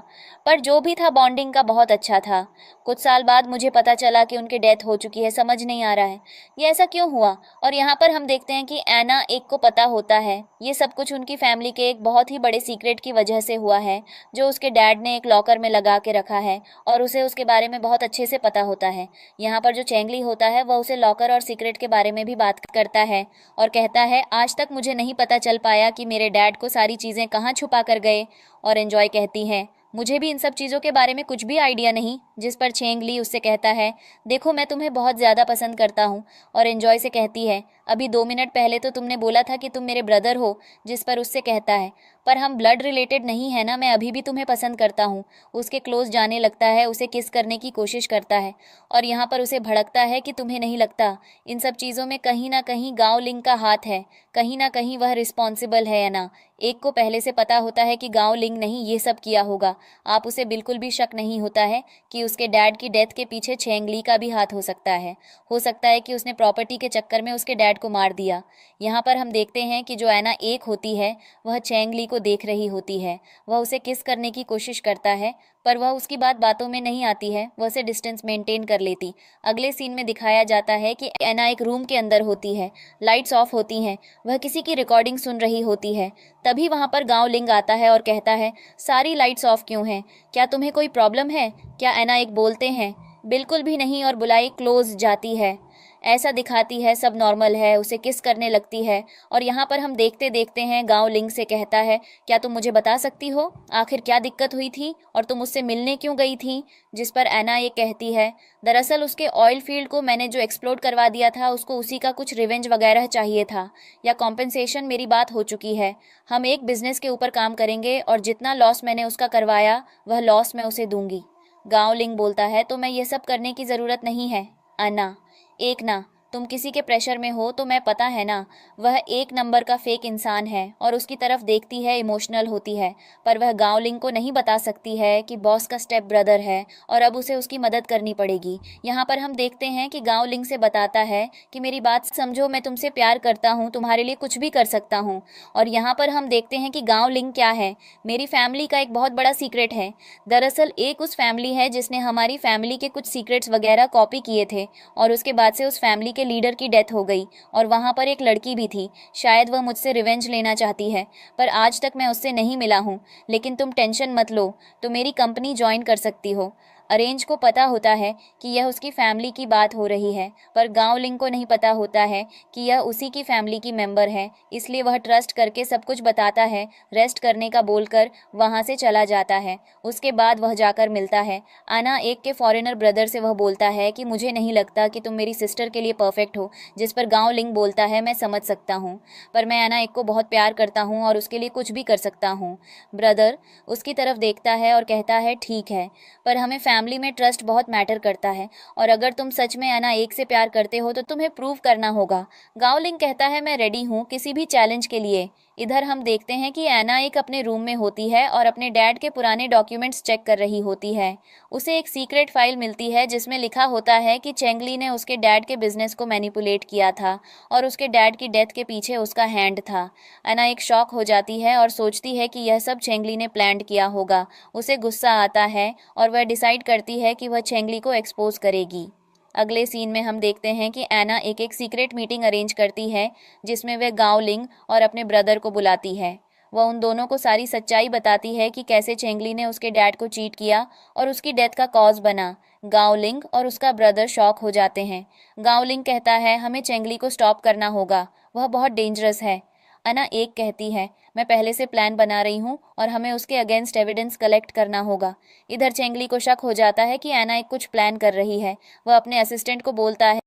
पर जो भी था बॉन्डिंग का बहुत अच्छा था। कुछ साल बाद मुझे पता चला कि उनकी डेथ हो चुकी है। समझ नहीं आ रहा है ये ऐसा क्यों हुआ। और यहाँ पर हम देखते हैं कि एना एक को पता होता है ये सब कुछ उनकी फैमिली के एक बहुत ही बड़े सीक्रेट की वजह से हुआ है, जो उसके डैड ने एक लॉकर में लगा के रखा है और उसे उसके बारे में बहुत अच्छे से पता होता है। यहाँ पर जो चेंगली होता है वह उसे लॉकर और सीक्रेट के बारे में भी बात करता है और कहता है, आज तक मुझे नहीं पता चल पाया कि मेरे डैड को सारी चीज़ें कहाँ छुपा कर गए। और एंजॉय कहती है, मुझे भी इन सब चीज़ों के बारे में कुछ भी आइडिया नहीं। जिस पर चेंगली उससे कहता है, देखो मैं तुम्हें बहुत ज़्यादा पसंद करता हूँ। और एंजॉय से कहती है, अभी 2 मिनट पहले तो तुमने बोला था कि तुम मेरे ब्रदर हो। जिस पर उससे कहता है, पर हम ब्लड रिलेटेड नहीं है ना, मैं अभी भी तुम्हें पसंद करता हूँ। उसके क्लोज जाने लगता है, उसे किस करने की कोशिश करता है और यहाँ पर उसे भड़कता है कि तुम्हें नहीं लगता इन सब चीज़ों में कहीं ना कहीं गांव लिंग का हाथ है, कहीं ना कहीं वह रिस्पॉन्सिबल है ना। एक को पहले से पता होता है कि गांव लिंग नहीं ये सब किया होगा। आप उसे बिल्कुल भी शक नहीं होता है कि उसके डैड की डेथ के पीछे चेंगली का भी हाथ हो सकता है। हो सकता है कि उसने प्रॉपर्टी के चक्कर में उसके डैड को मार दिया। यहाँ पर हम देखते हैं कि जो एना एक होती है वह चेंगली को देख रही होती है। वह उसे किस करने की कोशिश करता है, पर वह उसकी बातों में नहीं आती है। वह उसे डिस्टेंस मेंटेन कर लेती। अगले सीन में दिखाया जाता है कि एना एक रूम के अंदर होती है, लाइट्स ऑफ होती हैं, वह किसी की रिकॉर्डिंग सुन रही होती है। तभी वहाँ पर गांव लिंग आता है और कहता है, सारी लाइट्स ऑफ क्यों हैं? क्या तुम्हें कोई प्रॉब्लम है क्या? एना एक बोलते हैं, बिल्कुल भी नहीं। और बुलाई क्लोज जाती है, ऐसा दिखाती है सब नॉर्मल है, उसे किस करने लगती है। और यहाँ पर हम देखते देखते हैं गांव लिंग से कहता है, क्या तुम मुझे बता सकती हो आखिर क्या दिक्कत हुई थी और तुम उससे मिलने क्यों गई थी? जिस पर एना ये कहती है, दरअसल उसके ऑयल फील्ड को मैंने जो एक्सप्लोड करवा दिया था उसको उसी का कुछ रिवेंज वगैरह चाहिए था या कॉम्पेंसेशन। मेरी बात हो चुकी है, हम एक बिजनेस के ऊपर काम करेंगे और जितना लॉस मैंने उसका करवाया वह लॉस मैं उसे दूंगी। गांव लिंग बोलता है, तो मैं ये सब करने की ज़रूरत नहीं है अन्ना। एक ना, तुम किसी के प्रेशर में हो तो मैं पता है ना, वह एक नंबर का फेक इंसान है और उसकी तरफ देखती है, इमोशनल होती है, पर वह गांव लिंग को नहीं बता सकती है कि बॉस का स्टेप ब्रदर है और अब उसे उसकी मदद करनी पड़ेगी। यहाँ पर हम देखते हैं कि गांव लिंग से बताता है कि मेरी बात समझो, मैं तुमसे प्यार करता हूँ, तुम्हारे लिए कुछ भी कर सकता हूँ। और यहाँ पर हम देखते हैं कि गांव लिंग क्या है, मेरी फैमिली का एक बहुत बड़ा सीक्रेट है। दरअसल एक उस फैमिली है जिसने हमारी फैमिली के कुछ सीक्रेट्स वगैरह कॉपी किए थे और उसके बाद से उस फैमिली के लीडर की डेथ हो गई और वहाँ पर एक लड़की भी थी। शायद वह मुझसे रिवेंज लेना चाहती है, पर आज तक मैं उससे नहीं मिला हूँ। लेकिन तुम टेंशन मत लो, तो मेरी कंपनी ज्वाइन कर सकती हो। अरेंज को पता होता है कि यह उसकी फैमिली की बात हो रही है, पर गांव लिंग को नहीं पता होता है कि यह उसी की फैमिली की मेंबर है। इसलिए वह ट्रस्ट करके सब कुछ बताता है, रेस्ट करने का बोलकर वहां से चला जाता है। उसके बाद वह जाकर मिलता है आना एक के फॉरेनर ब्रदर से। वह बोलता है कि मुझे नहीं लगता कि तुम मेरी सिस्टर के लिए परफेक्ट हो। जिस पर गांव लिंग बोलता है, मैं समझ सकता हूँ, पर मैं आना एक को बहुत प्यार करता हूँ और उसके लिए कुछ भी कर सकता हूँ। ब्रदर उसकी तरफ देखता है और कहता है, ठीक है, पर हमें फैमिली में ट्रस्ट बहुत मैटर करता है और अगर तुम सच में अना एक से प्यार करते हो तो तुम्हें प्रूव करना होगा। गांव लिंग कहता है, मैं रेडी हूँ किसी भी चैलेंज के लिए। इधर हम देखते हैं कि एना एक अपने रूम में होती है और अपने डैड के पुराने डॉक्यूमेंट्स चेक कर रही होती है। उसे एक सीक्रेट फाइल मिलती है जिसमें लिखा होता है कि चेंगली ने उसके डैड के बिजनेस को मैनिपुलेट किया था और उसके डैड की डेथ के पीछे उसका हैंड था। एना एक शॉक हो जाती है और सोचती है कि यह सब चेंगली ने प्लान किया होगा। उसे गुस्सा आता है और वह डिसाइड करती है कि वह चेंगली को एक्सपोज करेगी। अगले सीन में हम देखते हैं कि एना एक सीक्रेट मीटिंग अरेंज करती है जिसमें वह गाओ लिंग और अपने ब्रदर को बुलाती है। वह उन दोनों को सारी सच्चाई बताती है कि कैसे चेंगली ने उसके डैड को चीट किया और उसकी डेथ का कॉज बना। गाओ लिंग और उसका ब्रदर शॉक हो जाते हैं। गाओ लिंग कहता है हमें चेंगली को स्टॉप करना होगा, वह बहुत डेंजरस है। अना एक कहती है मैं पहले से प्लान बना रही हूँ और हमें उसके अगेंस्ट एविडेंस कलेक्ट करना होगा। इधर चेंगली को शक हो जाता है कि एना एक कुछ प्लान कर रही है। वह अपने असिस्टेंट को बोलता है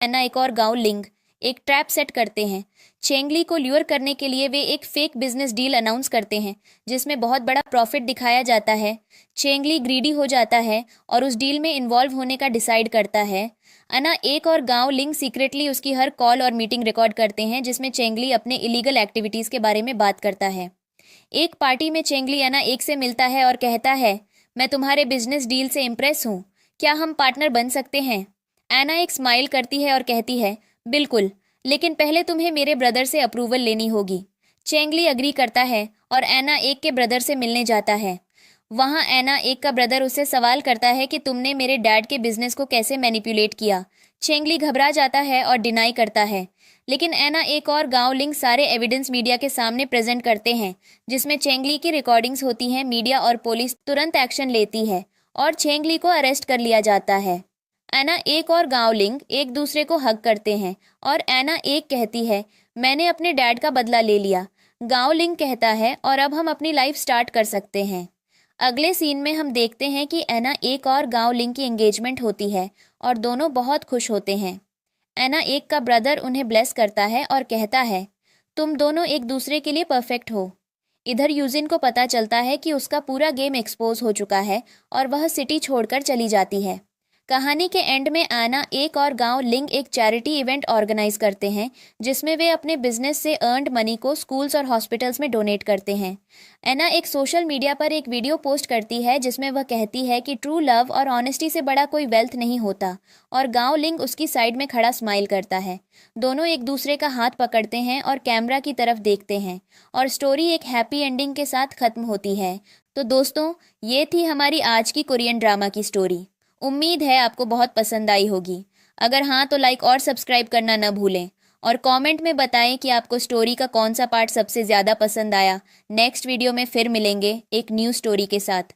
एना एक और गांव लिंग एक ट्रैप सेट करते हैं। चेंगली को ल्योर करने के लिए वे एक फेक बिजनेस डील अनाउंस करते हैं जिसमें बहुत बड़ा प्रॉफिट दिखाया जाता है। चेंगली ग्रीडी हो जाता है और उस डील में इन्वॉल्व होने का डिसाइड करता है। अना एक और गांव लिंग सीक्रेटली उसकी हर कॉल और मीटिंग रिकॉर्ड करते हैं जिसमें चेंगली अपने इलीगल एक्टिविटीज के बारे में बात करता है। एक पार्टी में चेंगली अना एक से मिलता है और कहता है मैं तुम्हारे बिजनेस डील से इम्प्रेस हूँ, क्या हम पार्टनर बन सकते हैं। एना एक स्माइल करती है और कहती है बिल्कुल, लेकिन पहले तुम्हें मेरे ब्रदर से अप्रूवल लेनी होगी। चेंगली अग्री करता है और एना एक के ब्रदर से मिलने जाता है। वहाँ एना एक का ब्रदर उससे सवाल करता है कि तुमने मेरे डैड के बिजनेस को कैसे मैनिपुलेट किया। चेंगली घबरा जाता है और डिनाई करता है, लेकिन एना एक और गांव लिंग सारे एविडेंस मीडिया के सामने प्रेजेंट करते हैं जिसमें चेंगली की रिकॉर्डिंग्स होती हैं। मीडिया और पुलिस तुरंत एक्शन लेती है और चेंगली को अरेस्ट कर लिया जाता है। एना एक और गांव लिंग एक दूसरे को हग करते हैं और एना एक कहती है मैंने अपने डैड का बदला ले लिया। गांव लिंग कहता है और अब हम अपनी लाइफ स्टार्ट कर सकते हैं। अगले सीन में हम देखते हैं कि एना एक और गांव लिंग की एंगेजमेंट होती है और दोनों बहुत खुश होते हैं। एना एक का ब्रदर उन्हें ब्लेस करता है और कहता है तुम दोनों एक दूसरे के लिए परफेक्ट हो। इधर यूजिन को पता चलता है कि उसका पूरा गेम एक्सपोज हो चुका है और वह सिटी छोड़कर चली जाती है। कहानी के एंड में आना एक और गांव लिंग एक चैरिटी इवेंट ऑर्गेनाइज करते हैं जिसमें वे अपने बिजनेस से अर्नड मनी को स्कूल्स और हॉस्पिटल्स में डोनेट करते हैं। एना एक सोशल मीडिया पर एक वीडियो पोस्ट करती है जिसमें वह कहती है कि ट्रू लव और ऑनेस्टी से बड़ा कोई वेल्थ नहीं होता, और गांव लिंग उसकी साइड में खड़ा स्माइल करता है। दोनों एक दूसरे का हाथ पकड़ते हैं और कैमरा की तरफ देखते हैं और स्टोरी एक हैप्पी एंडिंग के साथ खत्म होती है। तो दोस्तों, ये थी हमारी आज की कोरियन ड्रामा की स्टोरी। उम्मीद है आपको बहुत पसंद आई होगी। अगर हाँ तो लाइक और सब्सक्राइब करना न भूलें और कमेंट में बताएं कि आपको स्टोरी का कौन सा पार्ट सबसे ज़्यादा पसंद आया। नेक्स्ट वीडियो में फिर मिलेंगे एक न्यू स्टोरी के साथ।